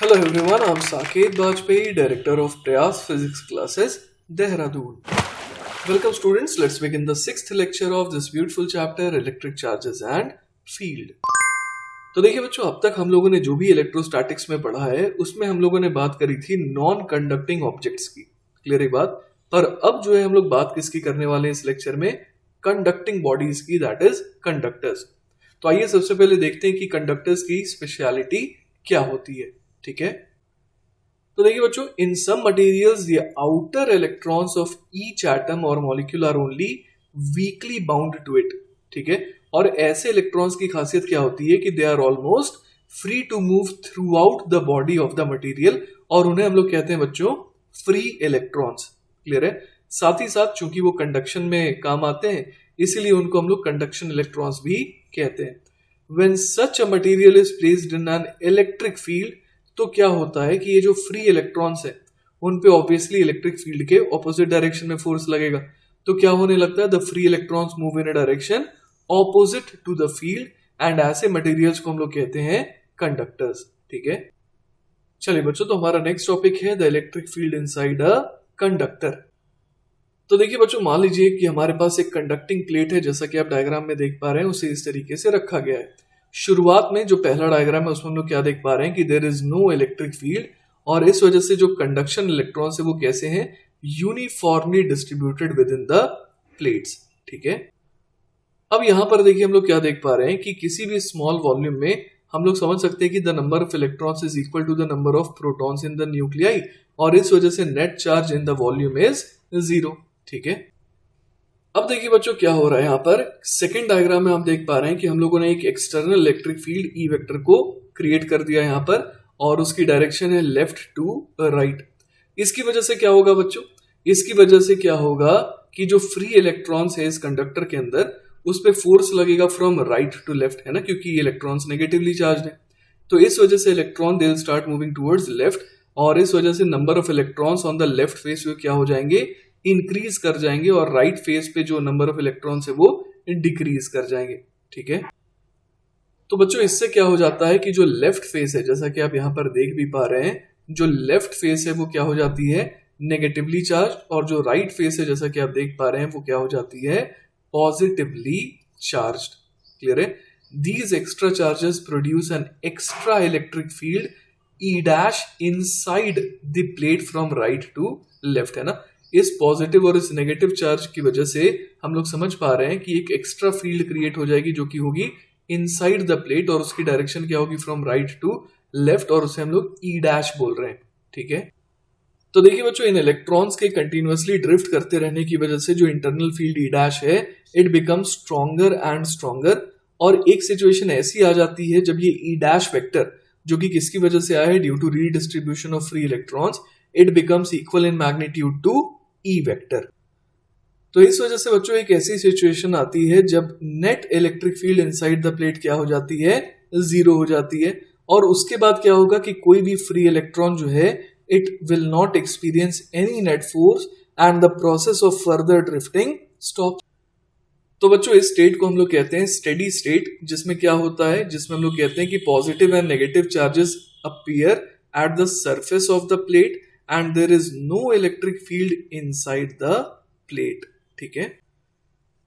Hello everyone, I'm Saket Bajpayee, Director of Prayas Physics Classes, Dehradun. Welcome students, let's begin the sixth lecture of this beautiful chapter, Electric Charges and Field. तो देखिए बच्चों, अब तक हम लोगों ने जो भी इलेक्ट्रोस्टैटिक्स में पढ़ा है उसमें हम लोगों ने बात करी थी नॉन कंडक्टिंग ऑब्जेक्ट्स की। क्लियर है बात? पर अब जो है हम लोग बात किसकी करने वाले हैं इस लेक्चर में? कंडक्टिंग बॉडीज की, दैट इज कंडक्टर्स। तो आइए सबसे पहले देखते हैं कि कंडक्टर्स की स्पेशलिटी क्या होती है। ठीक है, तो देखिए बच्चों, in some materials the outer electrons of each atom और molecule are only weakly bound to it. ठीक है, और ऐसे इलेक्ट्रॉन्स की खासियत क्या होती है कि they are almost free to move throughout the body of the material, और उन्हें हम लोग कहते हैं बच्चों फ्री इलेक्ट्रॉन्स। क्लियर है? साथ ही साथ चूंकि वो कंडक्शन में काम आते हैं इसीलिए उनको हम लोग कंडक्शन इलेक्ट्रॉन्स भी कहते हैं। When such a material is placed in an electric field, तो क्या होता है कि ये जो फ्री इलेक्ट्रॉन्स है उन पे ऑब्वियसली इलेक्ट्रिक फील्ड के ऑपोजिट डायरेक्शन में फोर्स लगेगा। तो क्या होने लगता है? The free electrons move in a direction opposite to the field, and ऐसे मटेरियल्स को हम लोग कहते हैं कंडक्टर्स। ठीक है, चलिए बच्चों, तो हमारा नेक्स्ट टॉपिक है the electric field inside a conductor. तो देखिए बच्चों, मान लीजिए कि हमारे पास एक कंडक्टिंग प्लेट है, जैसा कि आप डायग्राम में देख पा रहे हैं उसे इस तरीके से रखा गया है। शुरुआत में जो पहला डायग्राम है उसमें हम लोग क्या देख पा रहे हैं कि there is no electric field, और इस वजह से जो कंडक्शन इलेक्ट्रॉन्स है वो कैसे हैं? Uniformly distributed with in the plates. ठीक है, अब यहां पर देखिए हम लोग क्या देख पा रहे हैं कि किसी भी स्मॉल वॉल्यूम में हम लोग समझ सकते हैं कि the number of electrons is equal to the number of protons in the nuclei, और इस वजह से net charge in the volume is 0। ठीक है, अब देखिए बच्चों क्या हो रहा है यहाँ पर। सेकेंड डायग्राम में हम देख पा रहे हैं कि हम लोगों ने एक external electric field E vector को क्रिएट कर दिया यहाँ पर, और उसकी डायरेक्शन है लेफ्ट टू राइट। इसकी वजह से क्या होगा बच्चों? इसकी वजह से क्या होगा कि जो फ्री इलेक्ट्रॉन्स है इस कंडक्टर के अंदर उस पर फोर्स लगेगा फ्रॉम राइट टू लेफ्ट, है ना, क्योंकि ये इलेक्ट्रॉन्स नेगेटिवली चार्ज है। तो इस वजह से electron they will start moving towards left, और इस वजह से number of electrons on the left face पे क्या हो जाएंगे? इंक्रीज कर जाएंगे, और राइट फेस पे जो नंबर ऑफ इलेक्ट्रॉन्स है वो डिक्रीज कर जाएंगे। ठीक है, तो बच्चों इससे क्या हो जाता है कि जो लेफ्ट फेस है, जैसा कि आप यहां पर देख भी पा रहे हैं, जो लेफ्ट फेस है वो क्या हो जाती है? नेगेटिवली चार्ज, और जो राइट फेस है जैसा कि आप देख पा रहे हैं वो क्या हो जाती है? Positively charged. क्लियर है? These extra charges produce an extra electric field E dash inside the plate from right to left, है ना। इस पॉजिटिव और इस नेगेटिव चार्ज की वजह से हम लोग समझ पा रहे हैं कि एक एक्स्ट्रा फील्ड क्रिएट हो जाएगी जो कि होगी इनसाइड द प्लेट, और उसकी डायरेक्शन क्या होगी? फ्रॉम राइट टू लेफ्ट, और उसे हम लोग ई डैश बोल रहे हैं। ठीक है, तो देखिए बच्चों, इन इलेक्ट्रॉन्स के कंटिन्यूअसली ड्रिफ्ट करते रहने की वजह से जो इंटरनल फील्ड ई डैश है it becomes stronger and stronger, और एक सिचुएशन ऐसी आ जाती है जब ये ई डैश वेक्टर, जो कि किसकी वजह से आया है? Due to redistribution of free electrons, it becomes equal in magnitude to E vector. तो इस वजह से बच्चों एक ऐसी सिचुएशन आती है जब net electric field inside the plate क्या हो जाती है? 0 हो जाती है, और उसके बाद क्या होगा कि कोई भी फ्री इलेक्ट्रॉन जो है it will not experience any net force, and the process of further drifting stop. तो बच्चों इस स्टेट को हम लोग कहते हैं स्टेडी स्टेट, जिसमें क्या होता है? जिसमें हम लोग कहते हैं कि positive and negative charges appear at the surface of the plate, and there is no electric field inside the plate। ठीक है,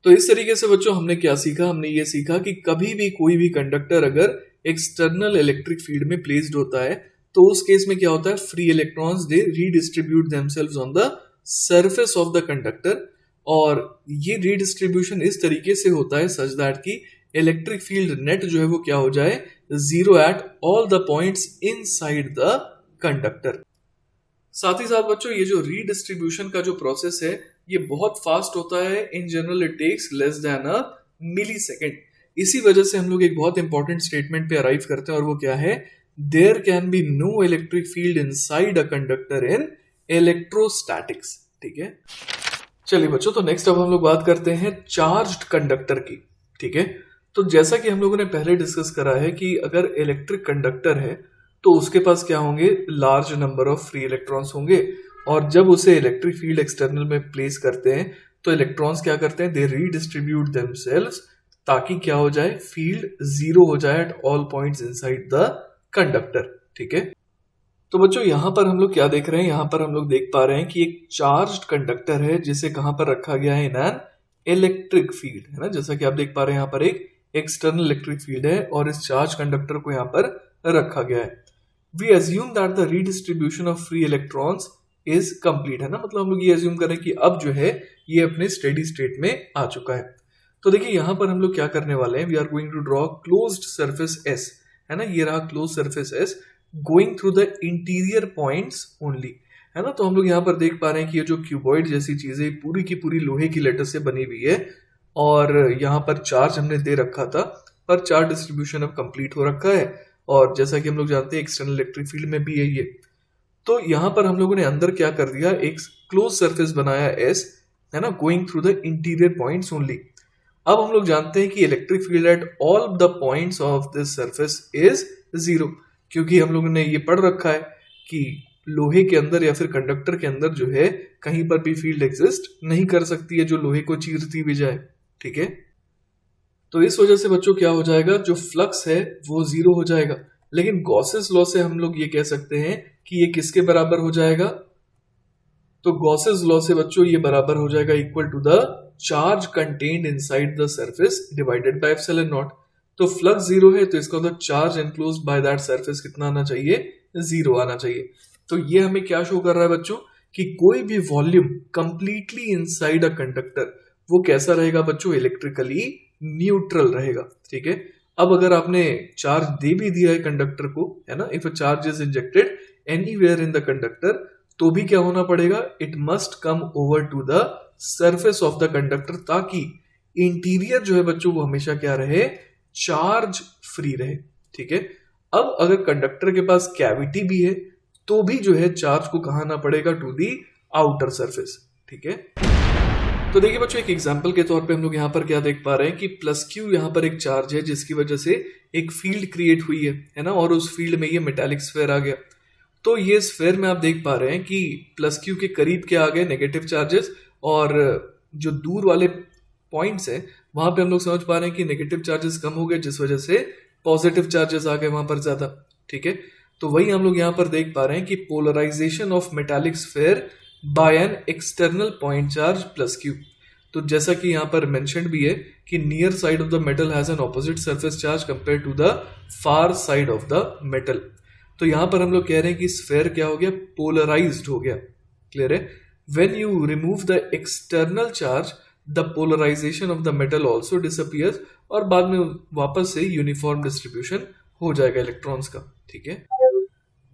तो इस तरीके से बच्चों हमने क्या सीखा? हमने ये सीखा कि कभी भी कोई भी कंडक्टर अगर एक्सटर्नल इलेक्ट्रिक फील्ड में प्लेस्ड होता है तो उस केस में क्या होता है? Free electrons they redistribute themselves on the surface of the conductor, और ये रीडिस्ट्रीब्यूशन इस तरीके से होता है सच दैट कि इलेक्ट्रिक फील्ड नेट जो है वो क्या हो जाए? 0 at all the points inside the conductor. साथ ही साथ बच्चों ये जो रीडिस्ट्रीब्यूशन का जो प्रोसेस है ये बहुत फास्ट होता है। In general it takes less than a millisecond. इसी वजह से हम लोग एक बहुत इंपॉर्टेंट स्टेटमेंट पे अराइव करते हैं, और वो क्या है? There can be no electric field inside a conductor in electrostatics. ठीक है, चलिए बच्चों, तो नेक्स्ट अब हम लोग बात करते हैं चार्ज्ड कंडक्टर की। ठीक है, तो जैसा कि हम लोगों ने पहले डिस्कस करा है कि अगर इलेक्ट्रिक कंडक्टर है तो उसके पास क्या होंगे? Large number of free electrons होंगे, और जब उसे इलेक्ट्रिक फील्ड एक्सटर्नल में प्लेस करते हैं तो इलेक्ट्रॉन्स क्या करते हैं? दे रीडिस्ट्रीब्यूट देमसेल्व्स, ताकि क्या हो जाए? फील्ड 0 हो जाए at all points inside the conductor. ठीक है, तो बच्चों यहाँ पर हम लोग क्या देख रहे हैं, यहाँ पर हम लोग देख पा रहे हैं कि एक चार्ज्ड कंडक्टर है जिसे कहाँ पर रखा गया है, इन एन इलेक्ट्रिक फील्ड, है ना। जैसा कि आप देख पा रहे हैं यहाँ पर एक एक्सटर्नल इलेक्ट्रिक फील्ड है और इस चार्ज कंडक्टर को यहाँ पर रखा गया है। We assume that the redistribution of free electrons is complete, है ना। मतलब हम लोग ये एज्यूम करें कि अब जो है ये अपने स्टेडी स्टेट में आ चुका है। तो देखिए यहाँ पर हम लोग क्या करने वाले हैं, we are going to draw closed surface S, है ना। ये रहा close surface S going through the interior points only, है ना। तो हम लोग यहाँ पर देख पा रहे हैं कि ये जो क्यूबॉइड जैसी चीजें पूरी की पूरी लोहे की लेटर से बनी हुई है और यहाँ पर चार्ज हमने दे रखा था, पर चार्ज डिस्ट्रीब्यूशन अब कंप्लीट हो रखा है और जैसा कि हम लोग जानते हैं एक्सटर्नल इलेक्ट्रिक फील्ड में भी है ये। तो यहाँ पर हम लोगों ने अंदर क्या कर दिया, एक क्लोज सरफेस बनाया एस, है ना, going through the interior points only. अब हम लोग जानते हैं कि electric field at all the points of this surface is zero, क्योंकि हम लोगों ने ये पढ़ रखा है कि लोहे के अंदर या फिर कंडक्टर के अंदर जो है कहीं पर भी फील्ड एग्जिस्ट नहीं कर सकती है जो लोहे को चीरती भी जाए, ठीक है। तो इस वजह से बच्चों क्या हो जाएगा, जो फ्लक्स है वो जीरो हो जाएगा। लेकिन गॉसेस लॉ से हम लोग ये कह सकते हैं कि ये किसके बराबर हो जाएगा, तो गॉसेस लॉ से बच्चों ये बराबर हो जाएगा equal to the charge contained inside the surface divided by epsilon naught. तो फ्लक्स जीरो है तो इसका मतलब charge enclosed by that surface कितना आना चाहिए, जीरो आना चाहिए। तो ये हमें क्या शो कर रहा है बच्चों कि कोई भी volume completely inside a conductor वो कैसा रहेगा बच्चों, इलेक्ट्रिकली न्यूट्रल रहेगा, ठीक है। अब अगर आपने चार्ज दे भी दिया है कंडक्टर को, है ना, if a charge is injected anywhere in the conductor, तो भी क्या होना पड़ेगा, it must come over to the surface of the conductor, ताकि इंटीरियर जो है बच्चों वो हमेशा क्या रहे, चार्ज फ्री रहे, ठीक है। अब अगर कंडक्टर के पास कैविटी भी है तो भी जो है चार्ज को कहां आना पड़ेगा, टू दी आउटर सरफेस, ठीक है। तो देखिए बच्चों एक एग्जांपल के तौर पे हम लोग यहाँ पर क्या देख पा रहे हैं कि प्लस क्यू यहाँ पर एक चार्ज है जिसकी वजह से एक फील्ड क्रिएट हुई है ना, और उस फील्ड में ये मेटालिक स्फेयर आ गया। तो ये स्फेयर में आप देख पा रहे हैं कि प्लस क्यू के करीब क्या आ गए, नेगेटिव चार्जेस, और जो दूर वाले पॉइंट्स है वहां पे हम लोग समझ पा रहे हैं कि नेगेटिव चार्जेस कम हो गए जिस वजह से पॉजिटिव चार्जेस आ गए वहां पर ज्यादा, ठीक है। तो वही हम लोग यहाँ पर देख पा रहे हैं कि polarization of metallic sphere by an external point charge plus Q. तो जैसा कि यहाँ पर मेंशन्ड भी है कि near side of the metal has an opposite surface charge compare to the far side of the metal. तो यहाँ पर हम लोग कह रहे हैं कि स्फेयर क्या हो गया, पोलराइज्ड हो गया, क्लियर है। When you remove the external charge the polarization of the metal also disappears, और बाद में वापस से यूनिफॉर्म डिस्ट्रीब्यूशन हो जाएगा इलेक्ट्रॉन्स का, ठीक है।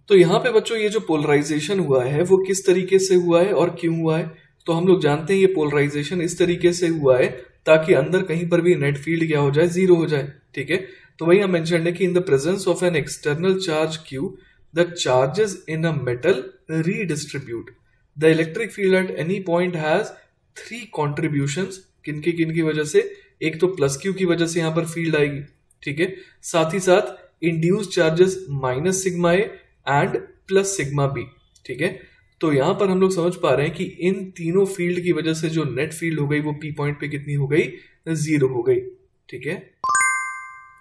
तो यहाँ पे बच्चों ये जो पोलराइजेशन हुआ है वो किस तरीके से हुआ है और क्यों हुआ है, तो हम लोग जानते हैं ये पोलराइजेशन इस तरीके से हुआ है ताकि अंदर कहीं पर भी नेट फील्ड क्या हो जाए, जीरो हो जाए, ठीक है। तो वही हम मेंशन है कि इन the presence of an external charge Q the charges in a metal redistribute the electric field at any point has three contributions. किनकी किनकी वजह से, एक तो प्लस क्यू की वजह से यहाँ पर फील्ड आएगी, ठीक है, साथ ही साथ induce charges minus sigma A and plus sigma B, ठीक है। तो यहां पर हम लोग समझ पा रहे हैं कि इन तीनों फील्ड की वजह से जो नेट फील्ड हो गई वो पी पॉइंट पे कितनी हो गई, जीरो हो गई, ठीक है।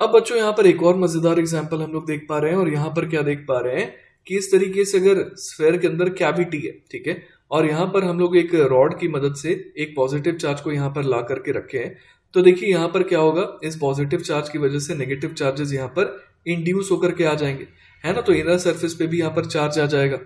अब बच्चों यहाँ पर एक और मजेदार एग्जांपल हम लोग देख पा रहे हैं, और यहाँ पर क्या देख पा रहे हैं कि इस तरीके से अगर स्फेयर के अंदर कैविटी है, ठीक है, और यहाँ पर हम लोग एक रॉड की मदद से एक पॉजिटिव चार्ज को यहाँ पर ला करके रखे हैं, तो देखिए यहाँ पर क्या होगा, इस पॉजिटिव चार्ज की वजह से नेगेटिव चार्जेस यहाँ पर इंड्यूस होकर के आ जाएंगे, है ना। तो इनर सरफेस पे भी यहाँ पर चार्ज आ जाएगा,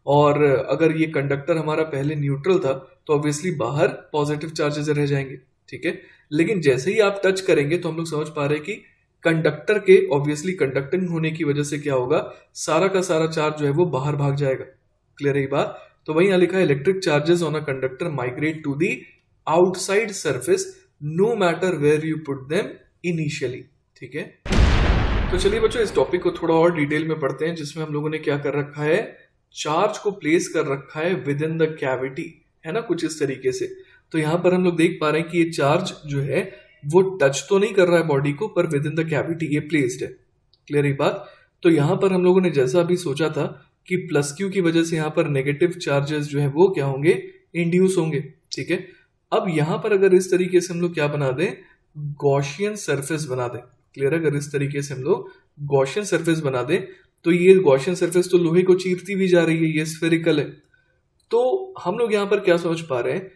और अगर ये कंडक्टर हमारा पहले न्यूट्रल था तो ऑब्वियसली बाहर पॉजिटिव चार्जेस रह जाएंगे, ठीक है। लेकिन जैसे ही आप टच करेंगे तो हम लोग समझ पा रहे हैं कि कंडक्टर के ऑब्वियसली कंडक्टिंग होने की वजह से क्या होगा, सारा का सारा चार्ज जो है वो बाहर भाग जाएगा, क्लियर है बात। तो वही यहाँ लिखा है electric charges on a conductor migrate to the outside surface no matter where you put them initially, ठीक है। तो चलिए बच्चों इस टॉपिक को थोड़ा और डिटेल में पढ़ते हैं, जिसमें हम लोगों ने क्या कर रखा है, चार्ज को प्लेस कर रखा है विद इन द कैविटी, है ना, कुछ इस तरीके से। तो यहाँ पर हम लोग देख पा रहे हैं कि ये चार्ज जो है वो टच तो नहीं कर रहा है बॉडी को, पर विद इन द कैविटी ये प्लेस्ड है, क्लियर है बात। तो यहाँ पर हम लोगों ने जैसा अभी सोचा था कि प्लस क्यू की वजह से यहाँ पर नेगेटिव चार्जेस जो है वो क्या होंगे, इंड्यूस होंगे, ठीक है। अब यहाँ पर अगर इस तरीके से हम लोग क्या बना दें, गॉसियन सरफेस बना दें, क्लियर है। अगर इस तरीके से हम लोग गॉसियन सरफेस बना दें तो ये गॉसियन सरफेस तो लोहे को चीरती भी जा रही है, ये स्फेरिकल है। तो हम लोग यहाँ पर क्या समझ पा रहे हैं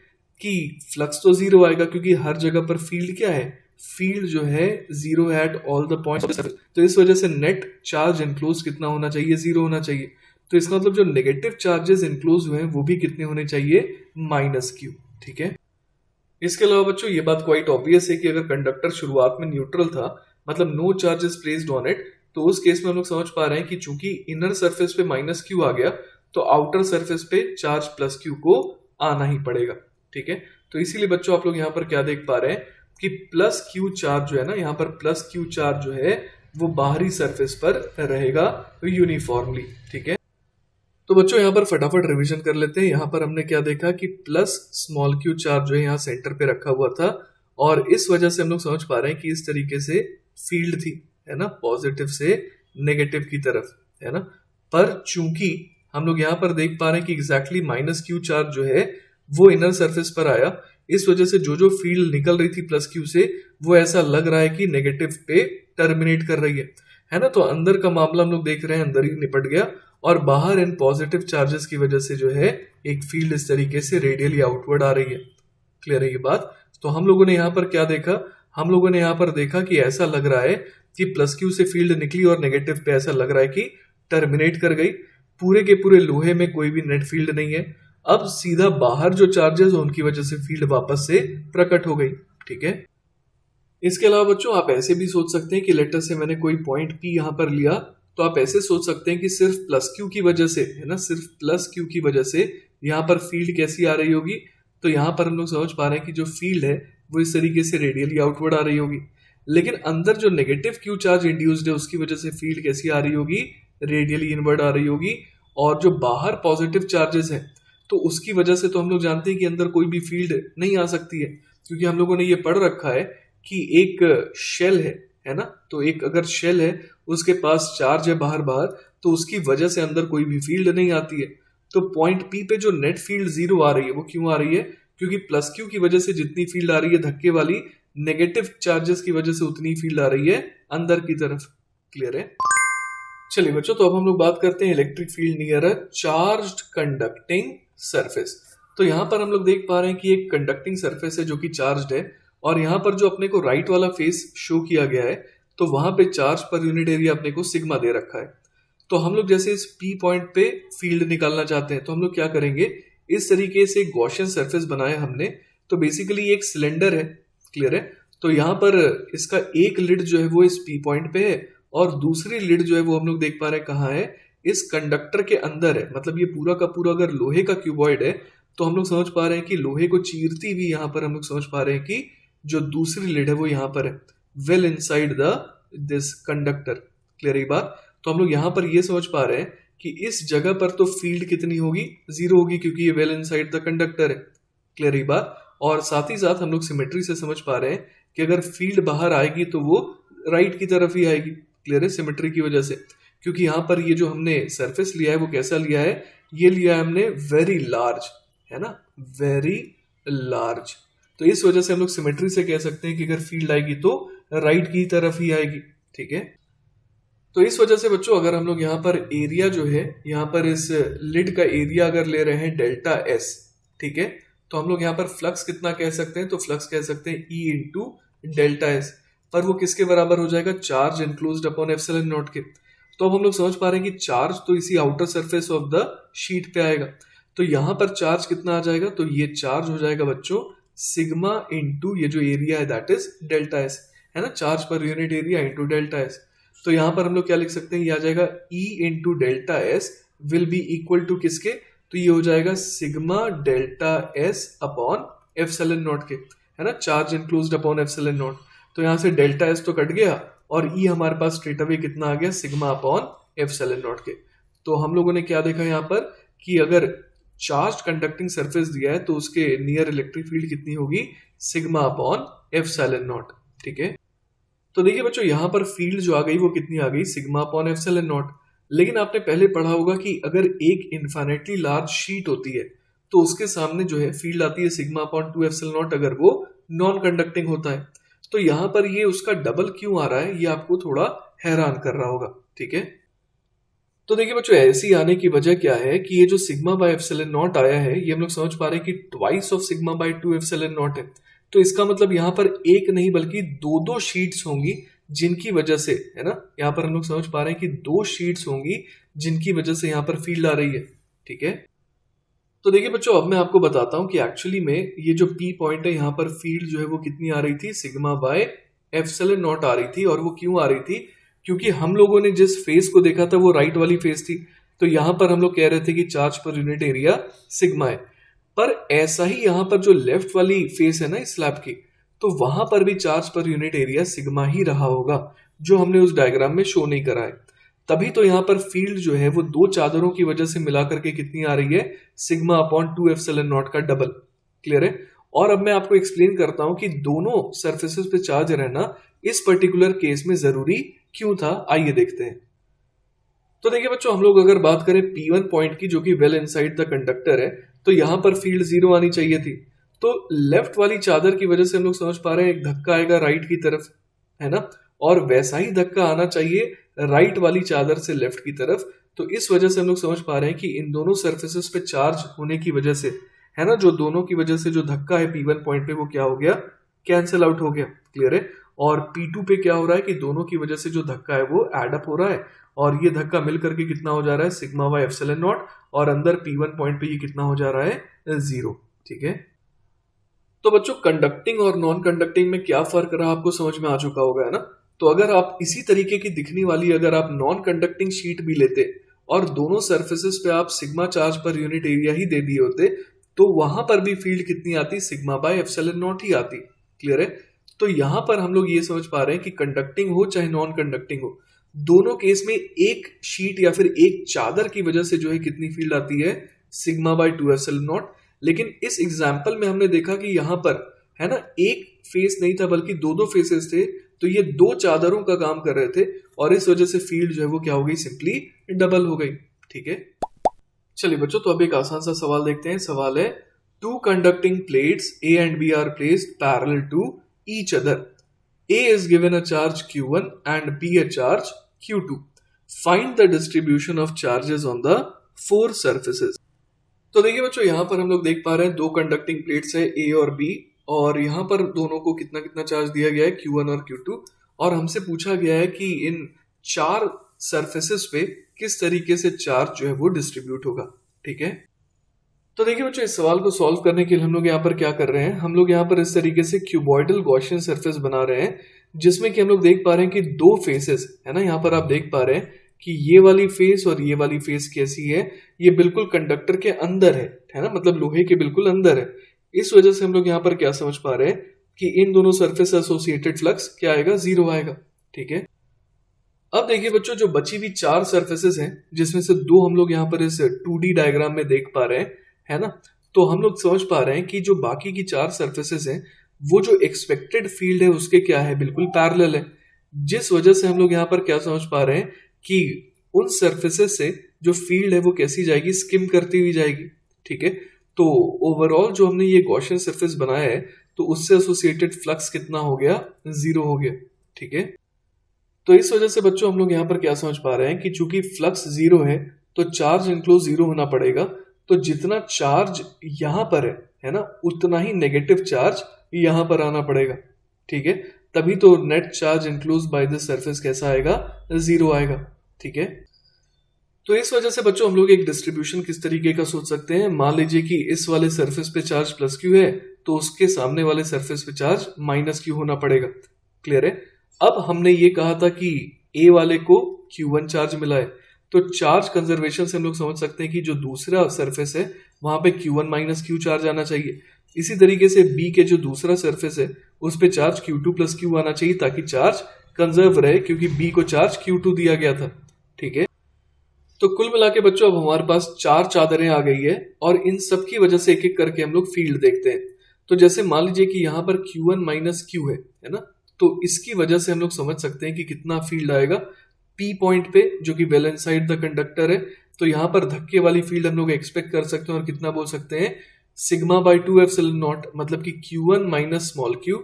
कि फ्लक्स तो जीरो आएगा क्योंकि हर जगह पर फील्ड क्या है, फील्ड जो है zero at all the points. तो इस वजह से नेट चार्ज इनक्लोज कितना होना चाहिए, जीरो होना चाहिए। तो इसका मतलब जो नेगेटिव चार्जेस इनक्लोज हुए हैं वो भी कितने होने चाहिए, माइनस क्यू। ठीक है। इसके अलावा बच्चों ये बात क्वाइट ऑब्वियस है कि अगर कंडक्टर शुरुआत में न्यूट्रल था, मतलब no charges placed on it, तो उस केस में हम लोग समझ पा रहे हैं कि चूंकि इनर सरफेस पे माइनस क्यू आ गया तो आउटर सरफेस पे चार्ज प्लस क्यू को आना ही पड़ेगा। ठीक है। तो इसीलिए बच्चों आप लोग यहाँ पर क्या देख पा रहे हैं कि प्लस क्यू चार्ज जो है ना, यहाँ पर प्लस क्यू चार्ज जो है वो बाहरी सरफेस पर रहेगा यूनिफॉर्मली। ठीक है। तो बच्चों यहाँ पर फटाफट रिवीजन कर लेते हैं। यहाँ पर हमने क्या देखा कि प्लस स्मॉल क्यू चार्ज जो है यहाँ सेंटर पे रखा हुआ था और इस वजह से हम लोग समझ पा रहे हैं कि इस तरीके से फील्ड थी, है ना, पॉजिटिव से नेगेटिव की तरफ, है ना। पर चूंकि हम लोग यहाँ पर देख पा रहे हैं कि एग्जैक्टली माइनस क्यू चार्ज जो है वो इनर सरफेस पर आया, इस वजह से जो जो फील्ड निकल रही थी प्लस क्यू से वो ऐसा लग रहा है कि नेगेटिव पे टर्मिनेट कर रही है ना। तो अंदर का मामला हम लोग देख रहे हैं अंदर ही निपट गया और बाहर इन पॉजिटिव चार्जेस की वजह से जो है एक फील्ड इस तरीके से रेडियली आउटवर्ड आ रही है। क्लियर है ये बात। तो हम लोगों ने यहाँ पर क्या देखा, हम लोगों ने यहाँ पर देखा कि ऐसा लग रहा है कि प्लस क्यू से फील्ड निकली और नेगेटिव पे ऐसा लग रहा है कि टर्मिनेट कर गई। पूरे के पूरे लोहे में कोई भी नेट फील्ड नहीं है। अब सीधा बाहर जो चार्जेस है उनकी वजह से फील्ड वापस से प्रकट हो गई। ठीक है। इसके अलावा बच्चों आप ऐसे भी सोच सकते हैं कि लेटर से मैंने कोई पॉइंट पी यहाँ पर लिया, तो आप ऐसे सोच सकते हैं कि सिर्फ प्लस क्यू की वजह से, है ना, सिर्फ प्लस क्यू की वजह से यहाँ पर फील्ड कैसी आ रही होगी। तो यहाँ पर हम लोग समझ पा रहे हैं कि जो फील्ड है वो इस तरीके से रेडियली आउटवर्ड आ रही होगी, लेकिन अंदर जो नेगेटिव क्यू चार्ज इंड्यूस्ड है उसकी वजह से फील्ड कैसी आ रही होगी, रेडियली इनवर्ड आ रही होगी। और जो बाहर पॉजिटिव चार्जेस है तो उसकी वजह से तो हम लोग जानते हैं कि अंदर कोई भी फील्ड नहीं आ सकती है, क्योंकि हम लोगों ने ये पढ़ रखा है कि एक शेल है ना, तो एक अगर शेल है उसके पास चार्ज है बाहर बाहर, तो उसकी वजह से अंदर कोई भी फील्ड नहीं आती है। तो पॉइंट पी पे जो नेट फील्ड जीरो आ रही है वो क्यों आ रही है, क्योंकि प्लस क्यू की वजह से जितनी फील्ड आ रही है धक्के वाली, नेगेटिव चार्जेस की वजह से उतनी फील्ड आ रही है अंदर की तरफ। क्लियर है। चलिए बच्चों, तो अब हम लोग बात करते हैं electric field near a charged conducting surface. तो यहाँ पर हम लोग देख पा रहे हैं कि एक कंडक्टिंग सरफेस है जो कि चार्ज्ड है और यहाँ पर जो अपने को राइट वाला फेस शो किया गया है तो वहां पे चार्ज पर यूनिट एरिया अपने को सिग्मा दे रखा है। तो हम लोग जैसे इस पी पॉइंट पे फील्ड निकालना चाहते हैं तो हम लोग क्या करेंगे, इस तरीके से गॉसियन सरफेस बनाया हमने। तो बेसिकली एक सिलेंडर है। क्लियर है। तो यहाँ पर इसका एक लिड जो है वो इस पी पॉइंट पे है और दूसरी लिड जो है वो हम लोग देख पा रहे हैं कहाँ है, इस कंडक्टर के अंदर है। मतलब ये पूरा का पूरा अगर लोहे का क्यूबॉइड है तो हम लोग समझ पा रहे हैं कि लोहे को चीरती हुई यहाँ पर हम लोग समझ पा रहे हैं कि जो दूसरी लिड है वो यहाँ पर है, well inside the this conductor. Clear है बात। तो हम लोग यहाँ पर ये समझ पा रहे हैं कि इस जगह पर तो फील्ड कितनी होगी, जीरो होगी, क्योंकि ये वेल इनसाइड द कंडक्टर है। क्लियर है बात। और साथ ही साथ हम लोग सिमेट्री से समझ पा रहे हैं कि अगर फील्ड बाहर आएगी तो वो राइट की तरफ ही आएगी। क्लियर है, सिमेट्री की वजह से, क्योंकि यहाँ पर ये जो हमने सरफेस लिया है वो कैसा लिया है, ये लिया है हमने वेरी लार्ज, है ना, वेरी लार्ज। तो इस वजह से हम लोग सिमेट्री से कह सकते हैं कि अगर फील्ड आएगी तो राइट की तरफ ही आएगी। ठीक है। तो इस वजह से बच्चों अगर हम लोग यहाँ पर एरिया जो है, यहाँ पर इस लिड का एरिया अगर ले रहे हैं डेल्टा एस, ठीक है, तो हम लोग यहाँ पर फ्लक्स कितना कह सकते हैं, तो फ्लक्स कह सकते हैं ई इंटू डेल्टा एस। पर वो किसके बराबर हो जाएगा, charge enclosed upon epsilon naught के। तो अब हम लोग समझ पा रहे हैं कि चार्ज तो इसी outer surface of the sheet पे आएगा। तो यहाँ पर चार्ज कितना आ जाएगा, तो ये चार्ज हो जाएगा बच्चों सिग्मा इंटू ये जो एरिया है दैट इज डेल्टा एस, है ना, charge per unit area into delta S. तो यहाँ पर हम लोग क्या लिख सकते हैं, ये आ जाएगा E into delta S will be equal to किसके, तो ये हो जाएगा sigma delta S upon epsilon naught के, है ना, charge enclosed upon epsilon naught. तो यहाँ से डेल्टा एस तो कट गया और E हमारे पास स्ट्रेट अवे कितना आ गया, सिग्मा अपॉन एप्सिलॉन नॉट के। तो हम लोगों ने क्या देखा यहाँ पर कि अगर चार्ज कंडक्टिंग सरफेस दिया है तो उसके नियर इलेक्ट्रिक फील्ड कितनी होगी, सिग्मा अपॉन एप्सिलॉन नॉट। ठीक है। तो देखिए बच्चों यहाँ पर फील्ड जो आ गई वो कितनी आ गई, सिग्मा अपॉन एप्सिलॉन नॉट। लेकिन आपने पहले पढ़ा होगा कि अगर एक इनफाइनाइटली लार्ज शीट होती है तो उसके सामने जो है फील्ड आती है सिग्मा अपॉन 2 एप्सिलॉन नॉट अगर वो नॉन कंडक्टिंग होता है। तो यहाँ पर ये उसका डबल क्यों आ रहा है, ये आपको थोड़ा हैरान कर रहा होगा। ठीक है। तो देखिए बच्चों, ऐसी आने की वजह क्या है कि ये जो सिग्मा बाय एप्सिलॉन नॉट आया है, ये हम लोग समझ पा रहे हैं कि twice of sigma bye 2 epsilon not है। तो इसका मतलब यहाँ पर एक नहीं बल्कि दो दो शीट्स होंगी जिनकी वजह से, है ना, यहाँ पर हम लोग समझ पा रहे हैं कि दो शीट्स होंगी जिनकी वजह से यहाँ पर फील्ड आ रही है। ठीक है, तो देखिए बच्चों, अब मैं आपको बताता हूं कि एक्चुअली में ये जो पी पॉइंट है, यहाँ पर फील्ड जो है वो कितनी आ रही थी, सिग्मा बाय एप्सिलॉन नॉट आ रही थी। और वो क्यों आ रही थी, क्योंकि हम लोगों ने जिस फेस को देखा था वो राइट वाली फेस थी। तो यहां पर हम लोग कह रहे थे कि charge per unit area sigma है। पर ऐसा ही यहां पर जो लेफ्ट वाली फेस है ना इस स्लैब की, तो वहां पर भी charge per unit area sigma ही रहा होगा, जो हमने उस डायग्राम में शो नहीं करा है। तभी तो यहाँ पर फील्ड जो है वो दो चादरों की वजह से मिलाकर के कितनी आ रही है, सिग्मा अपॉन 2 एप्सिलॉन नॉट का डबल। क्लियर है। और अब मैं आपको एक्सप्लेन करता हूं कि दोनों सरफेसेस पे चार्ज रहना इस पर्टिकुलर केस में जरूरी क्यों था। आइए देखते हैं। तो देखिए बच्चों, हम लोग अगर बात करें P1 पॉइंट की, जो कि वेल इनसाइड द कंडक्टर है, तो यहां पर फील्ड 0 आनी चाहिए थी। तो लेफ्ट वाली चादर की वजह से हम लोग समझ पा रहे हैं एक धक्का आएगा राइट की तरफ, है ना, और वैसा ही धक्का आना चाहिए राइट वाली चादर से लेफ्ट की तरफ। तो इस वजह से हम लोग समझ पा रहे हैं कि इन दोनों सरफेसेस पे चार्ज होने की वजह से, है ना, जो दोनों की वजह से जो धक्का है P1 पॉइंट पे, वो क्या हो गया, कैंसिल आउट हो गया। क्लियर है। और P2 पे क्या हो रहा है कि दोनों की वजह से जो धक्का है वो एड अप हो रहा है, और ये धक्का मिल करके कितना हो जा रहा है, सिग्मा बाय एप्सिलॉन नॉट, और अंदर P1 पॉइंट पे ये कितना हो जा रहा है, 0। ठीक है। तो बच्चों, कंडक्टिंग और नॉन कंडक्टिंग में क्या फर्क रहा आपको समझ में आ चुका होगा, है ना। तो अगर आप इसी तरीके की दिखने वाली अगर आप नॉन कंडक्टिंग शीट भी लेते और दोनों सरफेसेस पे आप sigma charge per unit area ही दे दिए होते, तो वहां पर भी फील्ड कितनी आती, सिग्मा बाय एप्सिलॉन नॉट ही आती। क्लियर है। तो यहां पर हम लोग ये समझ पा रहे हैं कि कंडक्टिंग हो चाहे नॉन कंडक्टिंग हो, दोनों केस में एक शीट या फिर एक चादर की वजह से जो है कितनी फील्ड आती है, सिग्मा बाय 2 एप्सिलॉन नॉट। लेकिन इस एग्जाम्पल में हमने देखा कि यहां पर, है ना, एक फेस नहीं था बल्कि दो दो फेसेस थे। तो ये दो चादरों का काम कर रहे थे, और इस वजह से फील्ड जो है वो क्या हो गई, सिंपली डबल हो गई। ठीक है। चलिए बच्चों, तो अब एक आसान सा सवाल देखते हैं। सवाल है, two conducting plates A and B are placed parallel to each other. A is given a charge Q1 and B a charge Q2. Find the distribution of charges on the four surfaces. तो देखिए बच्चों, यहां पर हम लोग देख पा रहे हैं दो कंडक्टिंग प्लेट्स है A और B, और यहां पर दोनों को कितना कितना चार्ज दिया गया है, Q1 और Q2। और हमसे पूछा गया है कि इन चार सरफेसेस पे किस तरीके से चार्ज जो है वो डिस्ट्रीब्यूट होगा। ठीक है। तो देखिए बच्चों, इस सवाल को सॉल्व करने के लिए हम लोग यहाँ पर क्या कर रहे हैं, हम लोग यहाँ पर इस तरीके से क्यूबॉइडल गॉसियन सरफेस बना रहे हैं, जिसमें कि हम लोग देख पा रहे हैं कि दो फेसेस, है ना, यहाँ पर आप देख पा रहे हैं कि ये वाली फेस और ये वाली फेस कैसी है, ये बिल्कुल कंडक्टर के अंदर है ना, मतलब लोहे के बिल्कुल अंदर है। इस वजह से हम लोग यहाँ पर क्या समझ पा रहे हैं कि इन दोनों सरफेस एसोसिएटेड फ्लक्स क्या आएगा, 0 आएगा। ठीक है। अब देखिए बच्चों, जो बची हुई चार सरफेसेस हैं, जिसमें से दो हम लोग यहाँ पर इस 2D डायग्राम में देख पा रहे हैं, है ना, तो हम लोग समझ पा रहे हैं कि जो बाकी की चार सरफेसेस हैं, वो जो एक्सपेक्टेड फील्ड है उसके क्या है, बिल्कुल पैरेलल है। जिस वजह से हम लोग यहाँ पर क्या समझ पा रहे हैं कि उन सरफेसेस से जो फील्ड है वो कैसी जाएगी, स्किम करती हुई जाएगी। ठीक है। तो ओवरऑल जो हमने ये गॉसियन सरफेस बनाया है, तो उससे एसोसिएटेड फ्लक्स कितना हो गया, 0 हो गया। ठीक है। तो इस वजह से बच्चों हम लोग यहाँ पर क्या समझ पा रहे हैं कि चूंकि फ्लक्स 0 है, तो चार्ज इनक्लोज 0 होना पड़ेगा। तो जितना चार्ज यहां पर है ना, उतना ही नेगेटिव चार्ज यहां पर आना पड़ेगा। ठीक है। तभी तो net charge enclose by the surface कैसा आएगा, 0 आएगा। ठीक है। तो इस वजह से बच्चों हम लोग एक डिस्ट्रीब्यूशन किस तरीके का सोच सकते हैं, मान लीजिए कि इस वाले सरफेस पे चार्ज प्लस क्यू है, तो उसके सामने वाले सरफेस पे चार्ज माइनस क्यू होना पड़ेगा। क्लियर है। अब हमने ये कहा था कि ए वाले को Q1 चार्ज मिला है, तो चार्ज कंजर्वेशन से हम लोग समझ सकते हैं कि जो दूसरा सरफेस है वहां पे Q1 माइनस क्यू चार्ज आना चाहिए। इसी तरीके से B के जो दूसरा सरफेस है उस पे चार्ज Q2 प्लस क्यू आना चाहिए, ताकि चार्ज कंजर्व रहे, क्योंकि B को चार्ज Q2 दिया गया था। ठीक है। तो कुल मिला के बच्चों अब हमारे पास चार चादरें आ गई है, और इन सब की वजह से एक एक करके हम लोग फील्ड देखते हैं। तो जैसे मान लीजिए कि यहाँ पर Q1 माइनस क्यू है ना, तो इसकी वजह से हम लोग समझ सकते हैं कि कितना फील्ड आएगा P पॉइंट पे, जो कि वेल इनसाइड द कंडक्टर है। तो यहाँ पर धक्के वाली फील्ड हम लोग एक्सपेक्ट कर सकते हैं, और कितना बोल सकते हैं, सिग्मा बाय 2 एप्सिलॉन नॉट, मतलब कि Q1 minus small Q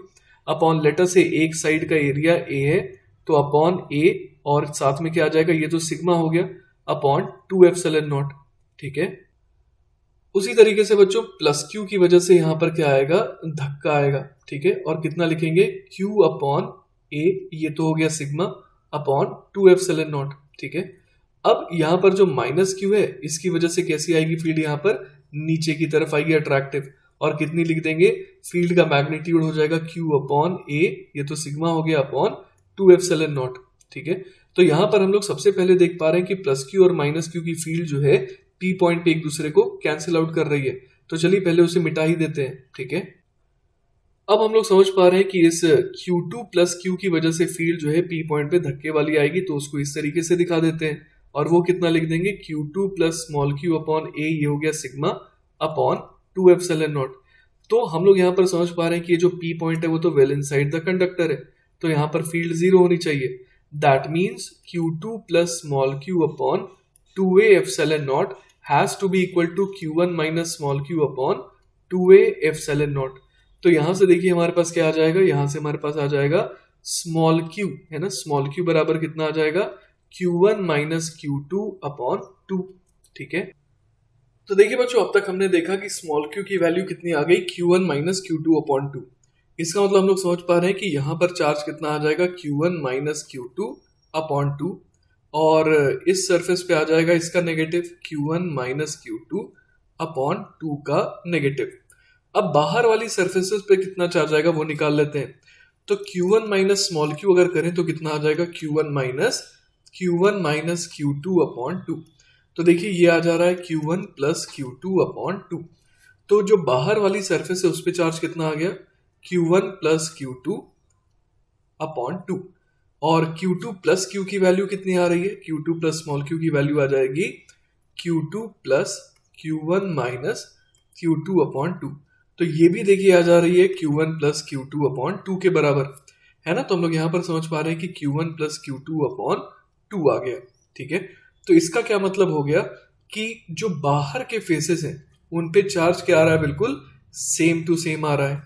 upon लेटर से एक साइड का एरिया A है, तो अपॉन A, और साथ में क्या आ जाएगा, ये तो सिग्मा हो गया, अपॉन 2 एप्सिलॉन नॉट। ठीक है, उसी तरीके से बच्चों प्लस क्यू की वजह से यहां पर क्या आएगा, धक्का आएगा। ठीक है, और कितना लिखेंगे, क्यू अपॉन ए, ये तो हो गया सिग्मा अपॉन 2 एप्सिलॉन नॉट। ठीक है, अब यहां पर जो माइनस क्यू है इसकी वजह से कैसी आएगी फील्ड, यहां पर नीचे की तरफ आएगी अट्रैक्टिव, और कितनी लिख देंगे, फील्ड का मैग्नीट्यूड हो जाएगा क्यू अपॉन ए, ये तो सिग्मा हो गया अपॉन 2 एप्सिलॉन नॉट। ठीक है, तो यहां पर हम लोग सबसे पहले देख पा रहे हैं कि प्लस क्यू और माइनस क्यू की फील्ड जो है पी पॉइंट पे एक दूसरे को कैंसिल आउट कर रही है, तो चलिए पहले उसे मिटा ही देते हैं। ठीक है, अब हम लोग समझ पा रहे हैं कि इस Q2 प्लस Q की वजह से फील्ड जो है P पॉइंट पे धक्के वाली आएगी, तो उसको इस तरीके से दिखा देते हैं, और वो कितना लिख देंगे, Q2 plus small q upon A, ये हो गया सिग्मा अपॉन 2 एप्सिलॉन नॉट। तो हम लोग यहाँ पर समझ पा रहे हैं कि ये जो P पॉइंट है वो तो वेल इनसाइड द कंडक्टर है, तो यहाँ पर फील्ड जीरो होनी चाहिए। That means Q2 plus small q upon 2a epsilon naught has to be equal to Q1 minus small q upon 2a epsilon naught. तो यहां से देखिए हमारे पास क्या आ जाएगा, यहां से हमारे पास आ जाएगा स्मॉल q, है ना, स्मॉल q बराबर कितना आ जाएगा, Q1 माइनस Q2 अपॉन 2। ठीक है, तो देखिए बच्चों अब तक हमने देखा कि स्मॉल q की वैल्यू कितनी आ गई, Q1 माइनस Q2 अपॉन 2। इसका मतलब हम लोग समझ पा रहे हैं कि यहां पर चार्ज कितना आ जाएगा, Q1 माइनस Q2 अपॉन 2, और इस सरफेस पे आ जाएगा इसका negative Q1 minus Q2 upon 2 का नेगेटिव। अब बाहर वाली सरफेसेस पे कितना चार्ज आएगा वो निकाल लेते हैं। तो Q1 माइनस स्मॉल q अगर करें तो कितना आ जाएगा, Q1 माइनस Q2 अपॉन 2। तो देखिए ये आ जा रहा है Q1 प्लस Q2 अपॉन 2। तो जो बाहर वाली सरफेस है उस पर चार्ज कितना आ गया, Q1 प्लस Q2 अपॉन 2, और Q2 प्लस Q की वैल्यू कितनी आ रही है, Q2 प्लस स्मॉल q की वैल्यू आ जाएगी Q2 plus Q1 minus Q2 upon 2। तो ये भी देखिए आ जा रही है Q1 प्लस Q2 अपॉन 2 के बराबर, है ना। तो हम लोग यहाँ पर समझ पा रहे हैं कि Q1 प्लस Q2 अपॉन 2 आ गया। ठीक है, तो इसका क्या मतलब हो गया कि जो बाहर के फेसेस हैं उन पे चार्ज क्या आ रहा है, बिल्कुल सेम टू सेम आ रहा है,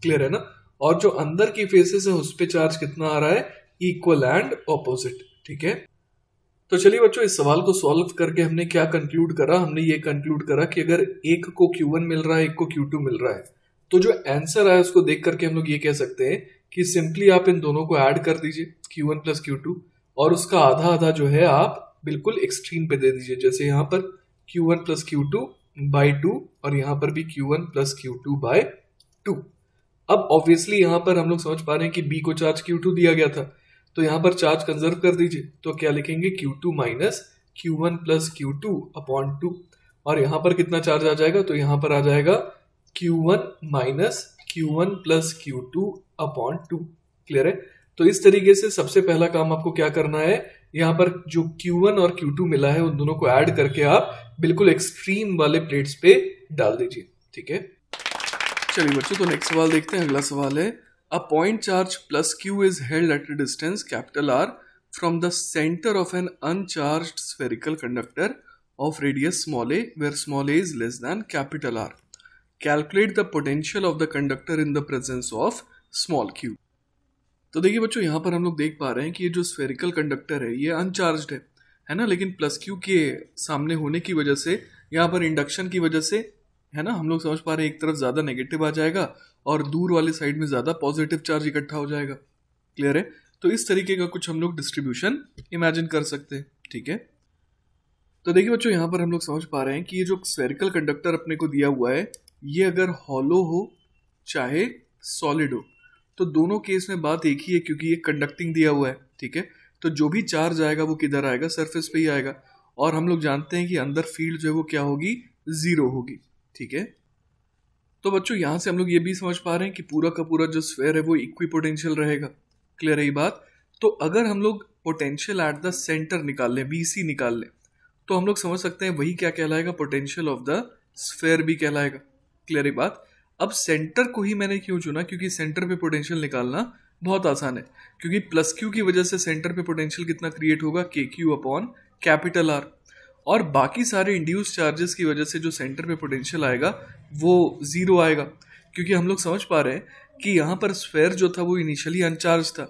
क्लियर है ना। और जो अंदर की फेसेस है उस पे चार्ज कितना आ रहा है, इक्वल एंड ऑपोजिट। ठीक है, तो चलिए बच्चों इस सवाल को सॉल्व करके हमने क्या कंक्लूड करा, हमने ये कंक्लूड करा कि अगर एक को Q1 मिल रहा है, एक को Q2 मिल रहा है, तो जो आंसर आया उसको देख करके हम लोग ये कह सकते हैं कि सिंपली आप इन दोनों को ऐड कर दीजिए Q1 प्लस Q2, और उसका आधा आधा जो है आप बिल्कुल एक्सट्रीम पे दे दीजिए। जैसे यहाँ पर Q1 प्लस Q2 बाई 2, और यहाँ पर भी Q1 प्लस Q2 बाई 2। अब ऑब्वियसली यहाँ पर हम लोग समझ पा रहे हैं कि B को चार्ज Q2 दिया गया था, तो यहाँ पर चार्ज कंजर्व कर दीजिए, तो क्या लिखेंगे, Q2 minus Q1 plus Q2 upon 2, और यहाँ पर कितना चार्ज आ जाएगा, तो यहाँ पर आ जाएगा Q1 minus Q1 plus Q2 upon 2। Clear है। तो इस तरीके से सबसे पहला काम आपको क्या करना है, यहाँ पर जो Q1 और Q2 मिला है उन दोनों को ऐड करके आप बिल्कुल एक्सट्रीम वाले प्लेट्स पे डाल दीजिए। ठीक है, चलिए बच्चों तो नेक्स्ट सवाल देखते हैं। अगला सवाल है, a point charge plus q is held at a distance capital R from the centre of an uncharged spherical conductor of radius small a where small a is less than capital R। Calculate the potential of the conductor in the presence of small q। तो देखिए बच्चों यहाँ पर हम लोग देख पा रहे हैं कि ये जो स्फेरिकल कंडक्टर है ये अनचार्ज्ड है ना, लेकिन प्लस q के सामने होने की वजह से, यहाँ पर इंडक्शन की वजह से, है ना, हम लोग समझ पा रहे हैं एक तरफ ज्यादा नेगेटिव आ जाएगा और दूर वाले साइड में ज्यादा पॉजिटिव चार्ज इकट्ठा हो जाएगा। क्लियर है। तो इस तरीके का कुछ हम लोग डिस्ट्रीब्यूशन इमेजिन कर सकते हैं। ठीक है, तो देखिए बच्चों यहाँ पर हम लोग समझ पा रहे हैं कि ये जो स्फेरिकल कंडक्टर अपने को दिया हुआ है ये अगर हॉलो हो चाहे सॉलिड हो, तो दोनों केस में बात एक ही है, क्योंकि ये कंडक्टिंग दिया हुआ है। ठीक है, तो जो भी चार्ज आएगा वो किधर आएगा, सरफेस पे ही आएगा, और हम लोग जानते हैं कि अंदर फील्ड जो है वो क्या होगी, जीरो होगी। ठीक है, तो बच्चों यहां से हम लोग ये भी समझ पा रहे हैं कि पूरा का पूरा जो स्फेयर है वो इक्विपोटेंशियल रहेगा। क्लियर है ये बात। तो अगर हम लोग पोटेंशियल एट द सेंटर निकाल लें, BC निकाल लें, तो हम लोग समझ सकते हैं वही क्या कहलाएगा, पोटेंशियल ऑफ द स्फेयर भी कहलाएगा। क्लियर है बात। अब सेंटर को ही मैंने क्यों चुना, क्योंकि सेंटर पे पोटेंशियल निकालना बहुत आसान है, क्योंकि प्लस क्यू की वजह से सेंटर पे पोटेंशियल कितना क्रिएट होगा, KQ अपॉन कैपिटल R, और बाकी सारे इंड्यूस चार्जेस की वजह से जो सेंटर पे पोटेंशियल आएगा वो जीरो आएगा, क्योंकि हम लोग समझ पा रहे हैं कि यहाँ पर स्फेयर जो था वो इनिशियली अनचार्ज था,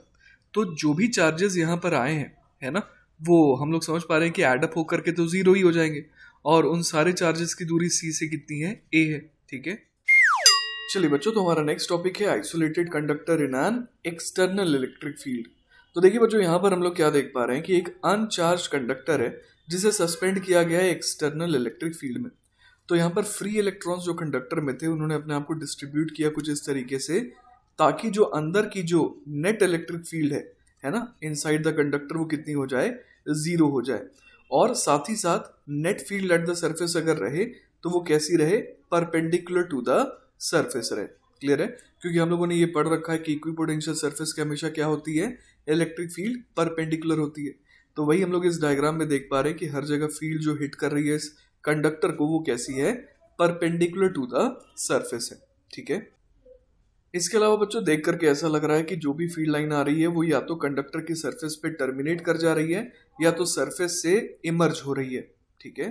तो जो भी चार्जेस यहाँ पर आए हैं, है ना, वो हम लोग समझ पा रहे हैं कि एडअप होकर के तो जीरो ही हो जाएंगे, और उन सारे चार्जेस की दूरी सी से कितनी है, ए है। ठीक है, चलिए बच्चों, तो हमारा नेक्स्ट टॉपिक है isolated conductor in an external electric field. तो देखिए बच्चों, यहाँ पर हम लोग क्या देख पा रहे हैं कि एक अनचार्ज कंडक्टर है जिसे सस्पेंड किया गया है एक्सटर्नल इलेक्ट्रिक फील्ड में। तो यहाँ पर फ्री इलेक्ट्रॉन्स जो कंडक्टर में थे उन्होंने अपने आप को डिस्ट्रीब्यूट किया कुछ इस तरीके से, ताकि जो अंदर की जो नेट इलेक्ट्रिक फील्ड है ना, इनसाइड द कंडक्टर, वो कितनी हो जाए, जीरो हो जाए। और साथ ही साथ net field at the surface अगर रहे तो वो कैसी रहे, परपेंडिकुलर टू द सरफेस रहे। क्लियर है, क्योंकि हम लोगों ने ये पढ़ रखा है कि इक्विपोटेंशियल सरफेस की हमेशा क्या होती है, इलेक्ट्रिक फील्ड परपेंडिकुलर होती है। तो वही हम लोग इस डायग्राम में देख पा रहे हैं कि हर जगह फील्ड जो हिट कर रही है इस कंडक्टर को, वो कैसी है, परपेंडिकुलर टू द सरफेस है। ठीक है, इसके अलावा बच्चों देख करके ऐसा लग रहा है कि जो भी फील्ड लाइन आ रही है वो या तो कंडक्टर की सरफेस पे टर्मिनेट कर जा रही है या तो सरफेस से इमर्ज हो रही है। ठीक है,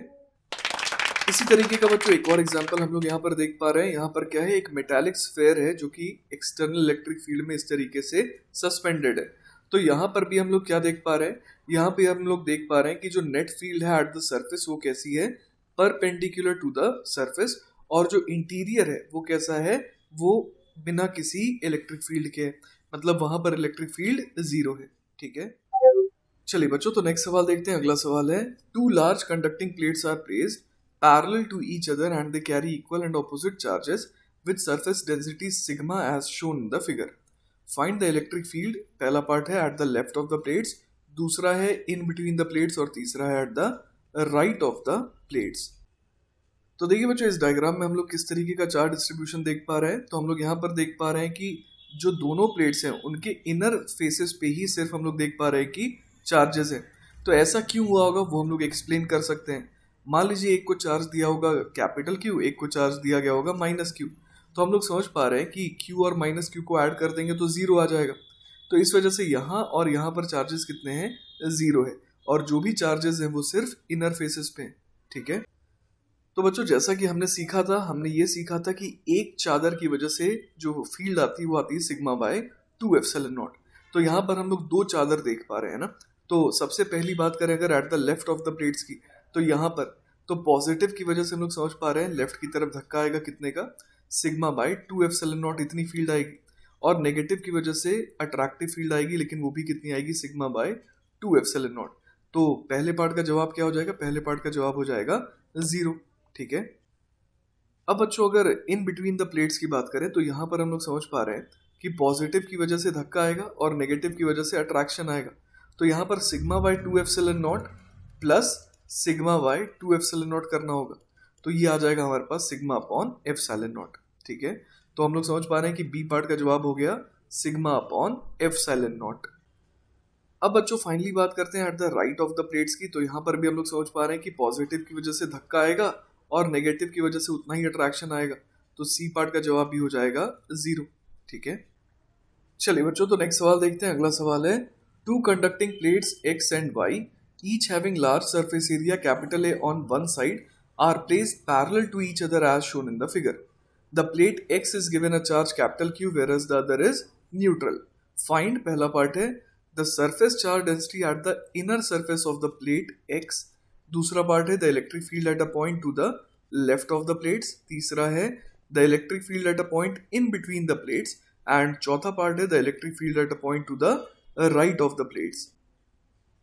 इसी तरीके का बच्चों एक और एग्जांपल हम लोग यहाँ पर देख पा रहे हैं। यहाँ पर क्या है, एक मेटालिक स्फेयर है जो कि एक्सटर्नल इलेक्ट्रिक फील्ड में इस तरीके से सस्पेंडेड है। तो यहाँ पर भी हम लोग क्या देख पा रहे हैं, यहाँ पे हम लोग देख पा रहे हैं कि जो नेट फील्ड है एट द सरफेस वो कैसी है, परपेंडिकुलर टू द सरफेस, और जो इंटीरियर है वो कैसा है, वो बिना किसी इलेक्ट्रिक फील्ड के, मतलब वहां पर इलेक्ट्रिक फील्ड जीरो है। ठीक है, चलिए बच्चों, तो नेक्स्ट सवाल देखते हैं। अगला सवाल है, two large conducting plates are placed parallel to each other and they carry equal and opposite charges with surface density sigma as shown in the figure. Find the electric field। पहला part है at the left of the plates, दूसरा है in between the plates, और तीसरा है at the right of the plates। तो देखिए बच्चों, इस डायग्राम में हम लोग किस तरीके का चार्ज डिस्ट्रीब्यूशन देख पा रहे हैं। तो हम लोग यहाँ पर देख पा रहे हैं कि जो दोनों प्लेट्स हैं उनके इनर फेसेस पे ही सिर्फ हम लोग देख पा रहे हैं कि चार्जेस हैं। तो ऐसा क्यों हुआ होगा वो हम लोग एक्सप्लेन कर सकते हैं। मान लीजिए एक को चार्ज दिया होगा कैपिटल क्यू, एक को चार्ज दिया गया होगा माइनस क्यू। तो हम लोग समझ पा रहे हैं कि क्यू और माइनस क्यू को ऐड कर देंगे तो जीरो आ जाएगा। तो इस वजह से यहाँ और यहाँ पर चार्जेस कितने हैं, जीरो है, और जो भी चार्जेस हैं वो सिर्फ इनर फेसेस पे हैं। ठीक है, तो बच्चों जैसा कि हमने सीखा था, हमने ये सीखा था कि एक चादर की वजह से जो फील्ड आती है वो आती है सिग्मा बाय 2 एप्सिलॉन नॉट। तो यहाँ पर हम लोग दो चादर देख पा रहे हैं ना। तो सबसे पहली बात करें अगर at the left of the plates की, तो यहाँ पर तो पॉजिटिव की वजह से हम लोग समझ पा रहे हैं लेफ्ट की तरफ धक्का आएगा कितने का, सिग्मा बाय 2 एप्सिलॉन नॉट, इतनी फील्ड आएगी। और नेगेटिव की वजह से अट्रैक्टिव फील्ड आएगी, लेकिन वो भी कितनी आएगी, सिग्मा बाय 2 एप्सिलॉन नॉट। तो पहले पार्ट का जवाब क्या हो जाएगा, पहले पार्ट का जवाब हो जाएगा जीरो। ठीक है, अब बच्चों अगर इन बिटवीन द प्लेट्स की बात करें तो यहाँ पर हम लोग समझ पा रहे हैं कि पॉजिटिव की वजह से धक्का आएगा और नेगेटिव की वजह से अट्रैक्शन आएगा। तो यहाँ पर sigma bye 2 epsilon not plus sigma bye 2 epsilon not करना होगा। तो ये आ जाएगा हमारे पास सिग्मा अपॉन एप्सिलॉन नॉट। ठीक है, तो हम लोग समझ पा रहे हैं कि बी पार्ट का जवाब हो गया सिग्मा अपॉन एप्सिलॉन नॉट। अब बच्चों फाइनली बात करते हैं at the right of the plates की। तो यहाँ पर भी हम लोग समझ पा रहे हैं कि पॉजिटिव की वजह से धक्का आएगा और नेगेटिव की वजह से उतना ही अट्रैक्शन आएगा। तो सी पार्ट का जवाब भी हो जाएगा जीरो। ठीक है, चलिए बच्चों, तो नेक्स्ट सवाल देखते हैं। अगला सवाल है, two conducting plates X and Y each having large surface area capital A on one side are placed parallel to each other as shown in the figure. The plate X is given a charge capital Q whereas the other is neutral. Find, पहला part है, the surface charge density at the inner surface of the plate X. दूसरा part है the electric field at a point to the left of the plates. तीसरा है the electric field at a point in between the plates. And चौथा part है the electric field at a point to the right of the plates.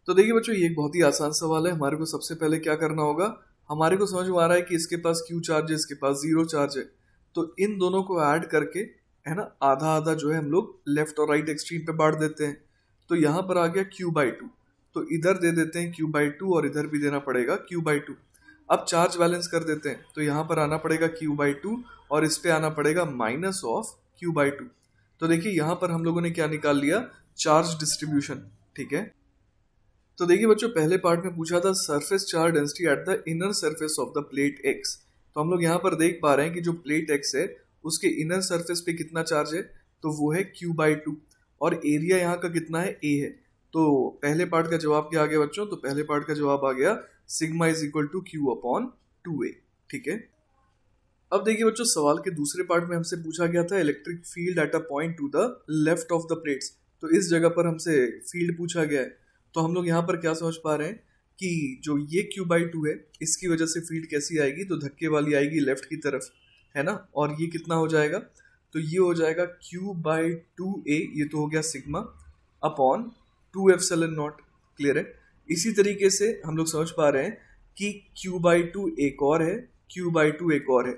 तो देखिए बच्चों, ये एक बहुत ही आसान सवाल है। हमारे को सबसे पहले क्या करना होगा, हमारे को समझ में आ रहा है कि इसके पास क्यू चार्ज है, इसके पास जीरो चार्ज है। तो इन दोनों को ऐड करके, है ना, आधा आधा जो है हम लोग लेफ्ट और राइट एक्सट्रीम पे बांट देते हैं। तो यहाँ पर आ गया क्यू बाई 2, तो इधर दे देते हैं क्यू बाई 2 और इधर भी देना पड़ेगा क्यू बाई 2। अब चार्ज बैलेंस कर देते हैं, तो यहाँ पर आना पड़ेगा क्यू बाई 2 और इस पे आना पड़ेगा माइनस ऑफ क्यू बाई 2। तो देखिए यहाँ पर हम लोगों ने क्या निकाल लिया, चार्ज डिस्ट्रीब्यूशन। ठीक है, तो देखिए बच्चों, पहले पार्ट में पूछा था surface charge density at the inner surface of the plate x. तो हम लोग यहाँ पर देख पा रहे हैं कि जो प्लेट एक्स है उसके इनर सरफेस पे कितना चार्ज है, तो वो है क्यू बाई 2, और एरिया यहाँ का कितना है, ए है। तो पहले पार्ट का जवाब क्या आ गया बच्चों, तो पहले पार्ट का जवाब आ गया sigma is equal to Q upon 2a। ठीक है, अब देखिए बच्चों, सवाल के दूसरे पार्ट में हमसे पूछा गया था electric field at a point two the left of the plates. तो इस जगह पर हमसे फील्ड पूछा गया है। तो हम लोग यहाँ पर क्या समझ पा रहे हैं कि जो ये Q/2 है इसकी वजह से फील्ड कैसी आएगी, तो धक्के वाली आएगी लेफ्ट की तरफ, है ना। और ये कितना हो जाएगा, तो ये हो जाएगा Q/2a, ये तो हो गया सिग्मा अपॉन 2ε0। क्लियर है। इसी तरीके से हम लोग समझ पा रहे हैं कि Q/2 एक और है, Q/2 एक और है।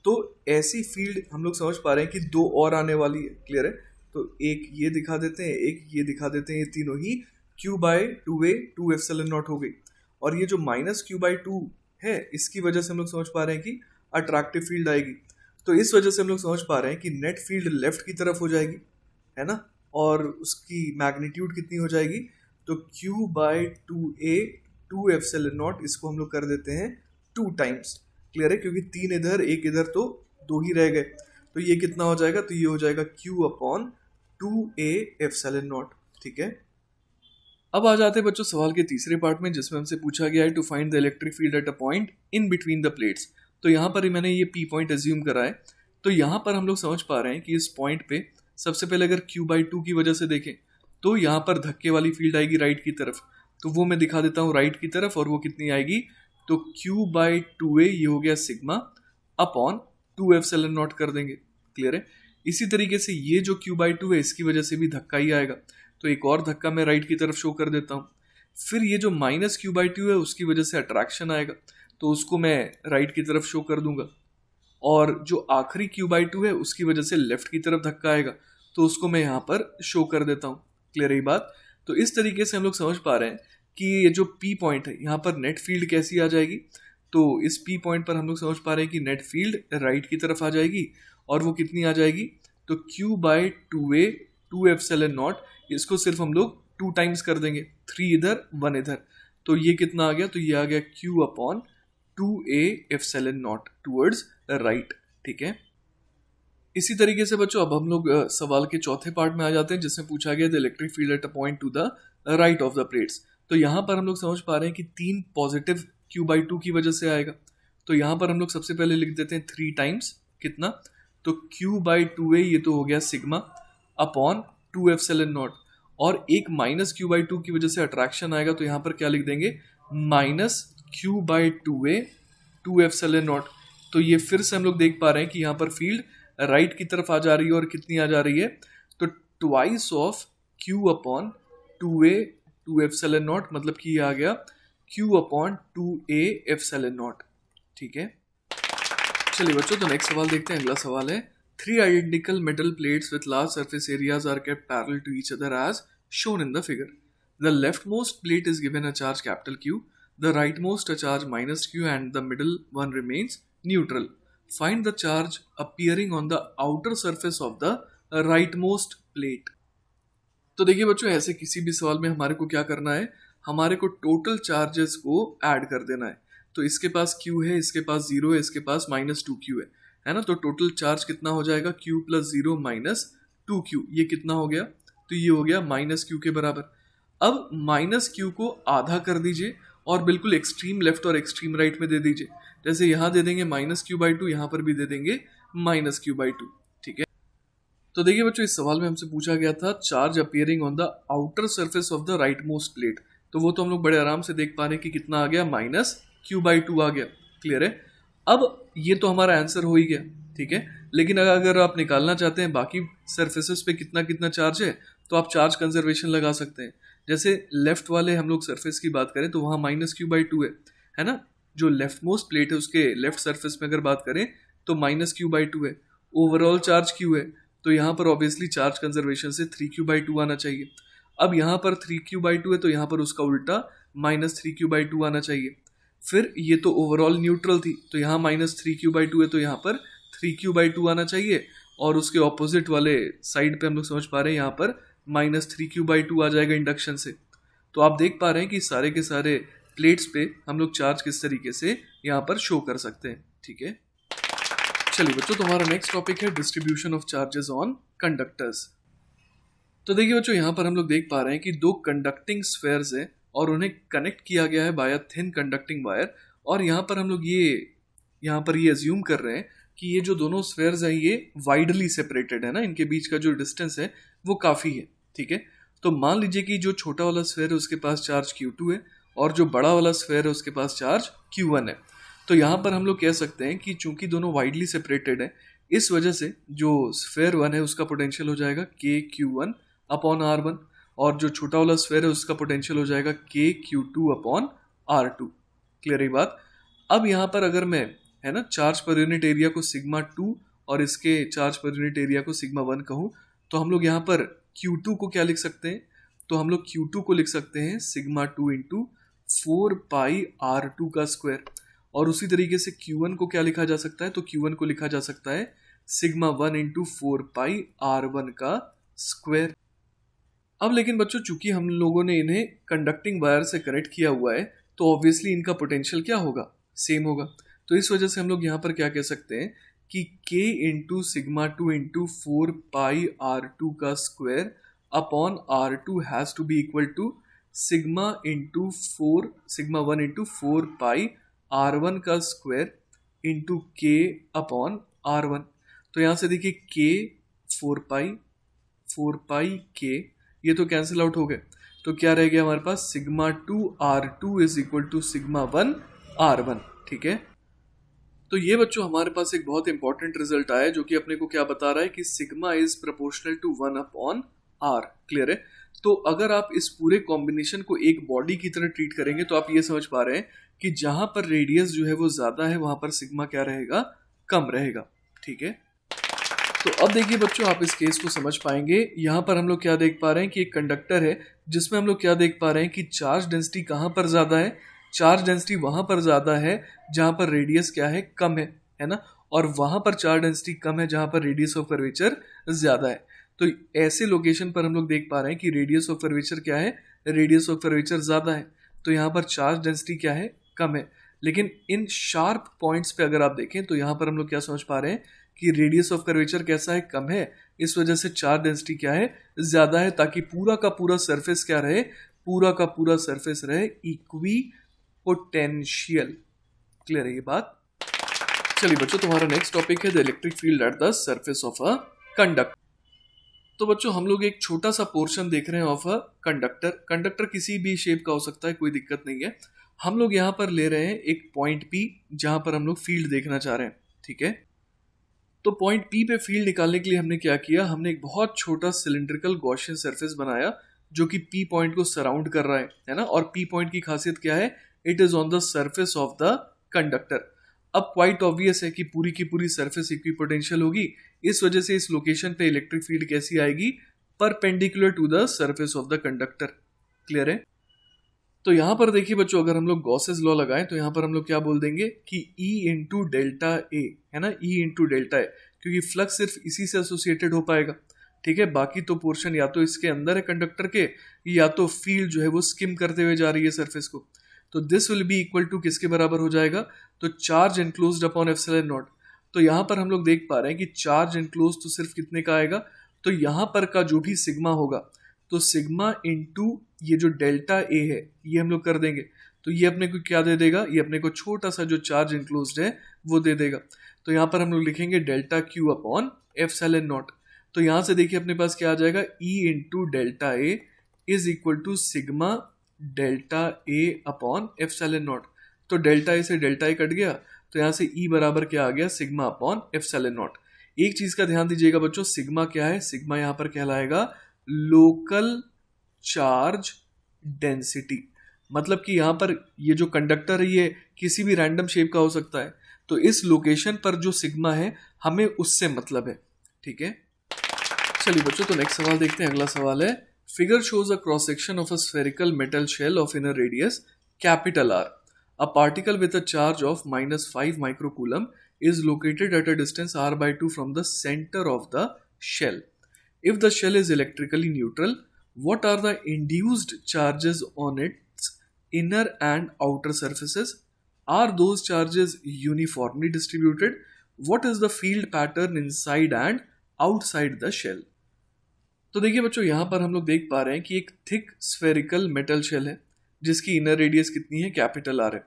तो ऐसी फील्ड हम लोग समझ पा रहे हैं कि दो और आने वाली है। क्लियर है। तो एक ये दिखा देते हैं, एक ये दिखा देते हैं, ये तीनों ही Q/2a 2ε0 हो गई। और ये जो -Q/2 है इसकी वजह से हम लोग समझ पा रहे हैं कि अट्रैक्टिव फील्ड आएगी। तो इस वजह से हम लोग समझ पा रहे हैं कि नेट फील्ड लेफ्ट की तरफ हो जाएगी, है ना। और उसकी मैग्नीट्यूड कितनी हो जाएगी, तो Q/2a 2ε0, इसको हम लोग कर देते हैं 2 टाइम्स। क्लियर है, क्योंकि 3 इधर एक इधर तो 2 ही रह गए। तो ये कितना हो जाएगा, तो ये हो जाएगा Q/2a ε0। ठीक है। अब आ जाते हैं बच्चों सवाल के तीसरे पार्ट में, जिसमें हमसे पूछा गया है to find the electric field at a point in between the plates. तो यहाँ पर मैंने ये P पॉइंट एज्यूम करा है। तो यहाँ पर हम लोग समझ पा रहे हैं कि इस पॉइंट पे सबसे पहले अगर Q/2 की वजह से देखें तो यहाँ पर धक्के वाली फील्ड आएगी राइट की तरफ। तो वो मैं दिखा देता हूँ राइट की तरफ, और वो कितनी आएगी, तो Q/2a ये हो गया सिग्मा अपॉन 2ε0 कर देंगे। क्लियर है। इसी तरीके से ये जो Q/2 है इसकी वजह से भी धक्का ही आएगा। तो एक और धक्का मैं राइट की तरफ शो कर देता हूँ। फिर ये जो -Q/2 है उसकी वजह से अट्रैक्शन आएगा, तो उसको मैं राइट की तरफ शो कर दूंगा। और जो आखिरी Q/2 है उसकी वजह से लेफ्ट की तरफ धक्का आएगा, तो उसको मैं यहाँ पर शो कर देता हूँ। क्लियर है ये बात। तो इस तरीके से हम लोग समझ पा रहे हैं कि ये जो P पॉइंट है यहाँ पर नेट फील्ड कैसी आ जाएगी। तो इस P पॉइंट पर हम लोग समझ पा रहे हैं कि नेट फील्ड राइट की तरफ आ जाएगी, और वो कितनी आ जाएगी, तो Q/2a 2ε0, इसको सिर्फ हम लोग 2 टाइम्स कर देंगे, 3 इधर 1 इधर। तो ये कितना आ गया, तो ये आ गया Q/2a ε0 टूवर्ड्स राइट। ठीक है। इसी तरीके से बच्चों अब हम लोग सवाल के चौथे पार्ट में आ जाते हैं, जिसमें पूछा गया the electric field at a point two the right of the plates. तो यहाँ पर हम लोग समझ पा रहे हैं कि 3 पॉजिटिव Q/2 की वजह से आएगा। तो यहाँ पर हम लोग सबसे पहले लिख देते हैं 3 टाइम्स कितना, तो Q/2a ये तो हो गया सिग्मा अपॉन 2ε0। और एक -Q/2 की वजह से अट्रैक्शन आएगा, तो यहाँ पर क्या लिख देंगे, -Q/2a 2ε0। तो ये फिर से हम लोग देख पा रहे हैं कि यहाँ पर फील्ड राइट की तरफ आ जा रही है, और कितनी आ जा रही है, तो ट्वाइस ऑफ Q/2a 2ε0, मतलब कि ये आ गया Q/2a ε0। ठीक है। चलिए बच्चों, तो नेक्स्ट सवाल देखते हैं। अगला सवाल है, 3 identical metal plates with large surface areas are kept parallel to each other as shown in the figure. The leftmost plate is given a charge capital Q, the rightmost a charge minus Q, and the middle one remains neutral. Find the charge appearing on the outer surface of the rightmost plate. तो देखिए बच्चों, ऐसे किसी भी सवाल में हमारे को क्या करना है, हमारे को टोटल चार्जेस को ऐड कर देना है। तो इसके पास Q है, इसके पास 0 है, इसके पास -2Q है ना। तो टोटल चार्ज कितना हो जाएगा, Q + 0 - 2Q। ये कितना हो गया, तो ये हो गया -Q के बराबर। अब -Q को आधा कर दीजिए और बिल्कुल एक्सट्रीम लेफ्ट और एक्सट्रीम राइट में दे दीजिए। जैसे यहाँ दे देंगे -Q/2, यहाँ पर भी दे देंगे -Q/2। ठीक है। तो देखिए बच्चों, इस सवाल में हमसे पूछा गया था charge appearing on the outer surface of the right most plate. तो वो तो हम लोग बड़े आराम से देख पा रहे हैं कि कितना आ गया, -Q/2 आ गया। क्लियर है। अब ये तो हमारा आंसर हो ही गया। ठीक है। लेकिन अगर आप निकालना चाहते हैं बाकी सरफेसेस पे कितना कितना चार्ज है, तो आप चार्ज कंजर्वेशन लगा सकते हैं। जैसे लेफ्ट वाले हम लोग सरफेस की बात करें तो वहाँ -Q/2 है ना। जो लेफ्ट मोस्ट प्लेट है उसके लेफ्ट सरफेस में अगर बात करें तो -Q/2 है। ओवरऑल चार्ज Q है, तो यहाँ पर ऑब्वियसली चार्ज कंजर्वेशन से 3Q/2 आना चाहिए। अब यहाँ पर 3Q/2 है, तो यहाँ पर उसका उल्टा -3Q/2 आना चाहिए। फिर ये तो ओवरऑल न्यूट्रल थी, तो यहाँ -3Q/2 है, तो यहाँ पर 3Q/2 आना चाहिए। और उसके ऑपोजिट वाले साइड पे हम लोग समझ पा रहे हैं यहाँ पर -3Q/2 आ जाएगा इंडक्शन से। तो आप देख पा रहे हैं कि सारे के सारे प्लेट्स पे हम लोग चार्ज किस तरीके से यहाँ पर शो कर सकते हैं। ठीक है। चलिए बच्चों, तो हमारा नेक्स्ट टॉपिक है distribution of charges on conductors. तो देखिए बच्चों, यहाँ पर हम लोग देख पा रहे हैं कि 2 कंडक्टिंग स्फेयर्स है और उन्हें कनेक्ट किया गया है बाय थिन कंडक्टिंग वायर। और यहाँ पर हम लोग ये अज्यूम कर रहे हैं कि ये जो दोनों स्फेयर्स हैं ये वाइडली सेपरेटेड है ना, इनके बीच का जो डिस्टेंस है वो काफ़ी है। ठीक है। तो मान लीजिए कि जो छोटा वाला स्फीयर है उसके पास चार्ज Q2 है और जो बड़ा वाला स्फीयर है उसके पास चार्ज Q1 है। तो यहाँ पर हम लोग कह सकते हैं कि चूंकि दोनों वाइडली सेपरेटेड है, इस वजह से जो स्फीयर 1 है उसका पोटेंशियल हो जाएगा KQ1 अपॉन R1 और जो छोटा वाला स्फीयर है उसका पोटेंशियल हो जाएगा KQ2 अपॉन R2। क्लियर है बात? अब यहाँ पर अगर मैं है ना चार्ज पर यूनिट एरिया को सिग्मा 2 और इसके चार्ज पर यूनिट एरिया को सिग्मा 1 कहूँ, तो हम लोग यहाँ पर Q2 को क्या लिख सकते हैं? तो हम लोग Q2 को लिख सकते हैं सिग्मा 2 इंटू 4 पाई R2 का स्क्वायर। और उसी तरीके से Q1 को क्या लिखा जा सकता है? तो Q1 को लिखा जा सकता है सिग्मा 1 इंटू 4 पाई R1 का स्क्वायर। अब लेकिन बच्चों चूंकि हम लोगों ने इन्हें कंडक्टिंग वायर से कनेक्ट किया हुआ है तो ऑब्वियसली इनका पोटेंशियल क्या होगा? सेम होगा। तो इस वजह से हम लोग यहाँ पर क्या कह सकते हैं कि K into sigma 2 into 4 pi R2 का square upon R2 has to be equal to sigma 1 into 4 pi R1 का square into K upon R1। तो यहाँ से देखिए K 4 पाई K ये तो कैंसिल आउट हो गए, तो क्या रह गया हमारे पास sigma 2 R2 is equal to sigma 1 R1। ठीक है, तो ये बच्चों हमारे पास एक बहुत इंपॉर्टेंट रिजल्ट आया जो कि अपने को क्या बता रहा है कि sigma is proportional to 1 upon R। Clear है? तो अगर आप इस पूरे कॉम्बिनेशन को एक बॉडी की तरह ट्रीट करेंगे तो आप ये समझ पा रहे हैं कि जहां पर रेडियस जो है वो ज्यादा है वहां पर सिग्मा क्या रहेगा? कम रहेगा। ठीक है, तो अब देखिए बच्चों आप इस केस को समझ पाएंगे। यहाँ पर हम लोग क्या देख पा रहे हैं कि एक कंडक्टर है जिसमें हम लोग क्या देख पा रहे हैं कि चार्ज डेंसिटी कहाँ पर ज्यादा है? चार्ज डेंसिटी वहां पर ज्यादा है जहां पर रेडियस क्या है? कम है ना? और वहां पर चार्ज डेंसिटी कम है जहां पर रेडियस ऑफ कर्वेचर ज्यादा है। तो ऐसे लोकेशन पर हम लोग देख पा रहे हैं कि रेडियस ऑफ कर्वेचर क्या है? रेडियस ऑफ कर्वेचर ज्यादा है, तो यहाँ पर चार्ज डेंसिटी क्या है? कम है। लेकिन इन शार्प पॉइंट्स पे अगर आप देखें तो यहाँ पर हम लोग क्या समझ पा रहे हैं कि रेडियस ऑफ कर्वेचर कैसा है? कम है। इस वजह से चार्ज डेंसिटी क्या है? ज्यादा है, ताकि पूरा का पूरा सरफेस क्या रहे? पूरा का पूरा सरफेस रहे इक्वी पोटेंशियल। क्लियर है ये बात? चलिए बच्चों तुम्हारा नेक्स्ट टॉपिक है the electric field at the surface of a conductor. तो बच्चों हम लोग एक छोटा सा पोर्शन देख रहे हैं ऑफ अ कंडक्टर। कंडक्टर किसी भी शेप का हो सकता है, कोई दिक्कत नहीं है। हम लोग यहाँ पर ले रहे हैं एक पॉइंट P जहां पर हम लोग फील्ड देखना चाह रहे हैं। ठीक है, तो पॉइंट P पे फील्ड निकालने के लिए हमने क्या किया? हमने एक बहुत छोटा सिलिंड्रिकल गॉसियन सरफेस बनाया जो कि P पॉइंट को सराउंड कर रहा है ना? और P पॉइंट की खासियत क्या है? It is on the surface of the conductor. अब क्वाइट ऑब्वियस है कि पूरी की पूरी सरफेस इक्विपोटेंशियल होगी, इस वजह से इस लोकेशन पे इलेक्ट्रिक फील्ड कैसी आएगी? Perpendicular to the surface of the conductor. Clear है? तो यहां पर देखिए बच्चों अगर हम लोग गॉसेस लॉ लगाएं तो यहां पर हम लोग क्या बोल देंगे कि E इंटू डेल्टा ए है ना? E इंटू डेल्टा ए, क्योंकि फ्लक्स सिर्फ इसी से एसोसिएटेड हो पाएगा। ठीक है, बाकी तो पोर्शन या तो इसके अंदर है कंडक्टर के, या तो फील्ड जो है वो स्किम करते हुए जा रही है सरफेस को। तो this will be equal to किसके बराबर हो जाएगा? तो charge enclosed upon epsilon naught. तो यहां पर हम लोग देख पा रहे हैं कि चार्ज एनक्लोज तो सिर्फ कितने का आएगा? तो यहां पर का जो भी सिग्मा होगा तो सिग्मा इंटू ये जो डेल्टा ए है ये हम लोग कर देंगे, तो ये अपने को क्या दे देगा? ये अपने को छोटा सा जो चार्ज इंक्लोज्ड है वो दे देगा। तो यहाँ पर हम लोग लिखेंगे delta Q upon epsilon naught. तो यहाँ से देखिए अपने पास क्या आ जाएगा? E into delta A is equal to sigma delta A upon epsilon naught. तो डेल्टा ए से डेल्टा ए कट गया, तो यहाँ से E बराबर क्या आ गया? Sigma upon epsilon not. एक चीज का ध्यान दीजिएगा बच्चों, सिग्मा क्या है? सिग्मा यहाँ पर कहलाएगा लोकल चार्ज डेंसिटी। मतलब कि यहां पर ये जो कंडक्टर है ये किसी भी रैंडम शेप का हो सकता है, तो इस लोकेशन पर जो सिग्मा है हमें उससे मतलब है। ठीक है, चलिए बच्चों तो नेक्स्ट सवाल देखते हैं। अगला सवाल है figure shows a cross section of a spherical metal shell of inner radius capital R. A particle with a charge of -5 microcoulomb is located at a distance r/2 from the center of the shell. If the shell is electrically neutral, what are the induced charges on its inner and outer surfaces? Are those charges uniformly distributed? What is the field pattern inside and outside the shell? तो देखिए बच्चों यहाँ पर हम लोग देख पा रहे हैं कि एक थिक स्फेरिकल मेटल शेल है जिसकी इनर रेडियस कितनी है? कैपिटल R है।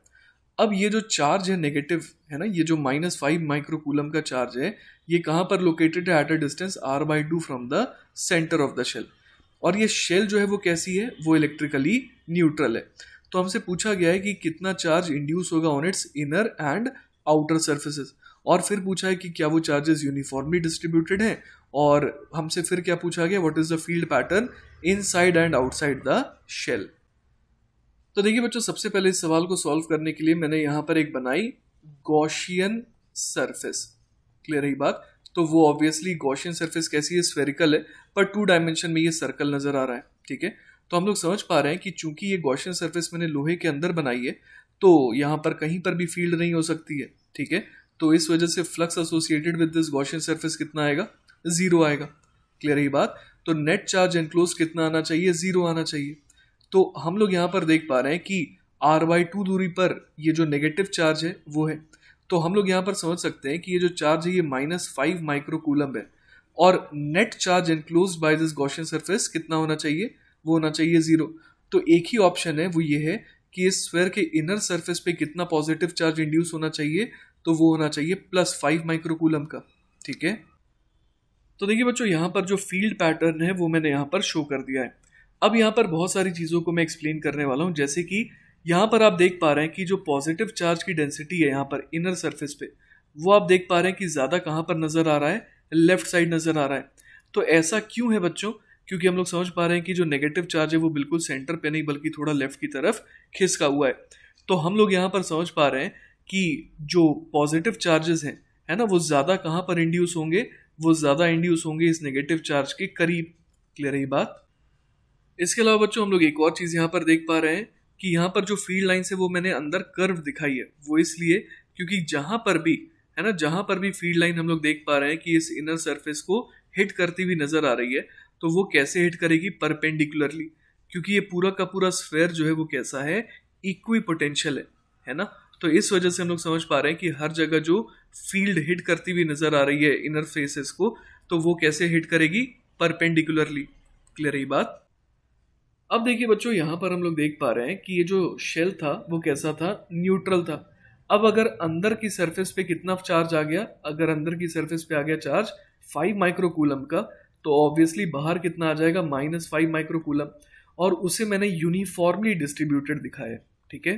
अब ये जो चार्ज है नेगेटिव है ना, ये जो -5 माइक्रोकूलम का चार्ज है, ये कहाँ पर लोकेटेड है? At a distance r/2 from the centre of the shell. और ये शेल जो है वो कैसी है, वो इलेक्ट्रिकली न्यूट्रल है। तो हमसे पूछा गया है कि कितना चार्ज इंड्यूस होगा on its inner and outer surfaces, और फिर पूछा है कि क्या वो चार्जेस यूनिफॉर्मली डिस्ट्रीब्यूटेड हैं, और हमसे फिर क्या पूछा गया, what is the field pattern inside and outside the shell. तो देखिए बच्चों, सबसे पहले इस सवाल को सॉल्व करने के लिए मैंने यहाँ पर एक बनाई गॉसियन सरफेस। क्लियर है बात। तो वो ऑब्वियसली गॉसियन सरफेस कैसी है, स्फेरिकल है, पर 2 डायमेंशन में ये सर्कल नजर आ रहा है। ठीक है, तो हम लोग समझ पा रहे हैं कि चूंकि ये गॉसियन सरफेस मैंने लोहे के अंदर बनाई है, तो यहाँ पर कहीं पर भी फील्ड नहीं हो सकती है। ठीक है, तो इस वजह से flux associated with this Gaussian surface कितना आएगा, 0 आएगा। क्लियर है बात। तो नेट चार्ज एनक्लोज कितना आना चाहिए, 0 आना चाहिए। तो हम लोग यहाँ पर देख पा रहे हैं कि r/2 दूरी पर ये जो नेगेटिव चार्ज है वो है। तो हम लोग यहाँ पर समझ सकते हैं कि ये जो चार्ज है ये -5 माइक्रोकूलम है, और net charge enclose by this Gaussian surface कितना होना चाहिए, वो होना चाहिए 0। तो एक ही ऑप्शन है, वो ये है कि इस स्फीयर के इनर सरफेस पे कितना पॉजिटिव चार्ज इंड्यूस होना चाहिए, तो वो होना चाहिए +5 माइक्रोकूलम का। ठीक है, तो देखिए बच्चों, यहाँ पर जो फील्ड पैटर्न है वो मैंने यहाँ पर शो कर दिया है। अब यहाँ पर बहुत सारी चीज़ों को मैं एक्सप्लेन करने वाला हूँ, जैसे कि यहाँ पर आप देख पा रहे हैं कि जो पॉजिटिव चार्ज की डेंसिटी है यहाँ पर इनर सरफेस पे, वो आप देख पा रहे हैं कि ज़्यादा कहाँ पर नज़र आ रहा है, लेफ्ट साइड नज़र आ रहा है। तो ऐसा क्यों है बच्चों, क्योंकि हम लोग समझ पा रहे हैं कि जो नेगेटिव चार्ज है वो बिल्कुल सेंटर पे नहीं बल्कि थोड़ा लेफ्ट की तरफ खिसका हुआ है। तो हम लोग यहाँ पर समझ पा रहे हैं कि जो पॉजिटिव चार्जेस हैं, है ना, वो ज़्यादा कहाँ पर इंड्यूस होंगे, वो ज़्यादा इंड्यूस होंगे इस नेगेटिव चार्ज के करीब। क्लियर है ये बात। इसके अलावा बच्चों, हम लोग एक और चीज़ यहाँ पर देख पा रहे हैं कि यहाँ पर जो फील्ड लाइन्स है वो मैंने अंदर कर्व दिखाई है। वो इसलिए क्योंकि जहाँ पर भी, है ना, जहाँ पर भी फील्ड लाइन हम लोग देख पा रहे हैं कि इस इनर सरफेस को हिट करती हुई नजर आ रही है, तो वो कैसे हिट करेगी, परपेंडिकुलरली, क्योंकि ये पूरा का पूरा स्फेयर जो है वो कैसा है, इक्वी पोटेंशियल है ना। तो इस वजह से हम लोग समझ पा रहे हैं कि हर जगह जो फील्ड हिट करती हुई नजर आ रही है इनर फेसेस को, तो वो कैसे हिट करेगी, परपेंडिकुलरली। क्लियर है बात। अब देखिए बच्चों, यहाँ पर हम लोग देख पा रहे हैं कि ये जो शेल था वो कैसा था, न्यूट्रल था। अब अगर अंदर की सरफेस पे कितना चार्ज आ गया, अगर अंदर की सरफेस पे आ गया चार्ज 5 माइक्रोकूलम का, तो ऑब्वियसली बाहर कितना आ जाएगा, -5 माइक्रोकूलम, और उसे मैंने यूनिफॉर्मली डिस्ट्रीब्यूटेड दिखाया है। ठीक है,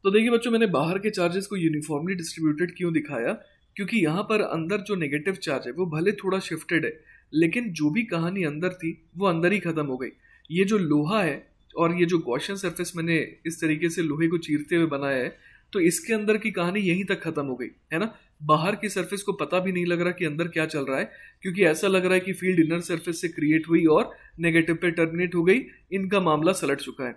तो देखिए बच्चों, मैंने बाहर के चार्जेस को यूनिफॉर्मली डिस्ट्रीब्यूटेड क्यों दिखाया, क्योंकि यहाँ पर अंदर जो नेगेटिव चार्ज है वो भले थोड़ा शिफ्टेड है, लेकिन जो भी कहानी अंदर थी वो अंदर ही खत्म हो गई। ये जो लोहा है और ये जो गॉसियन सरफेस मैंने इस तरीके से लोहे को चीरते हुए बनाया है, तो इसके अंदर की कहानी यहीं तक खत्म हो गई, है ना। बाहर की सरफेस को पता भी नहीं लग रहा कि अंदर क्या चल रहा है, क्योंकि ऐसा लग रहा है कि फील्ड इनर सरफेस से क्रिएट हुई और नेगेटिव पे टर्मिनेट हो गई, इनका मामला सलट चुका है।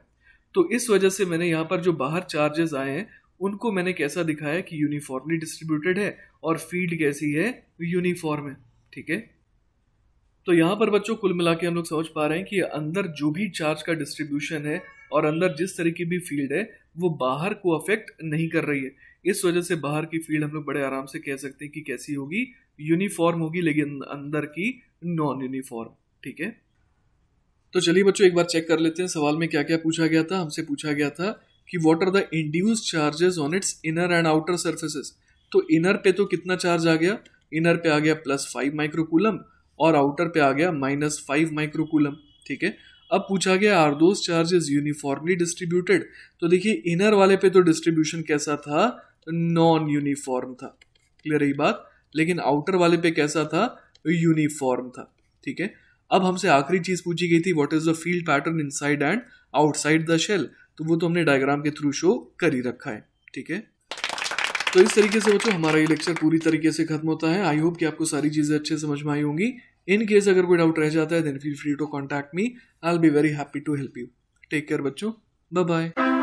तो इस वजह से मैंने यहाँ पर जो बाहर चार्जेस आए हैं उनको मैंने कैसा दिखाया कि यूनिफॉर्मली डिस्ट्रीब्यूटेड है, और फील्ड कैसी है, यूनिफॉर्म है। ठीक है, तो यहाँ पर बच्चों कुल मिला के हम लोग समझ पा रहे हैं कि अंदर जो भी चार्ज का डिस्ट्रीब्यूशन है और अंदर जिस तरह की भी फील्ड है वो बाहर को अफेक्ट नहीं कर रही है। इस वजह से बाहर की फील्ड हम लोग बड़े आराम से कह सकते हैं कि कैसी होगी, यूनिफॉर्म होगी, लेकिन अंदर की नॉन यूनिफॉर्म। ठीक है, तो चलिए बच्चों एक बार चेक कर लेते हैं सवाल में क्या क्या पूछा गया था। हमसे पूछा गया था कि what are the induced charges on its inner and outer surfaces. तो इनर पे तो कितना चार्ज आ गया, इनर पे आ गया +5 माइक्रोकूलम, और आउटर पे आ गया -5 माइक्रोकूलम। ठीक है, अब पूछा गया are those charges uniformly distributed. तो देखिए इनर वाले पे तो डिस्ट्रीब्यूशन कैसा था, नॉन यूनिफॉर्म था। क्लियर है बात। लेकिन आउटर वाले पे कैसा था, यूनिफॉर्म था। ठीक है, अब हमसे आखिरी चीज पूछी गई थी, what is the field pattern inside and outside the shell. तो वो तो हमने डायग्राम के थ्रू शो कर ही रखा है। ठीक है, तो इस तरीके से बच्चों हमारा ये लेक्चर पूरी तरीके से खत्म होता है। आई होप कि आपको सारी चीजें अच्छे समझ में आई होंगी। इन केस अगर कोई डाउट रह जाता है then feel free to contact me, I will be very happy to help you. Take care बच्चों, बाय बाय।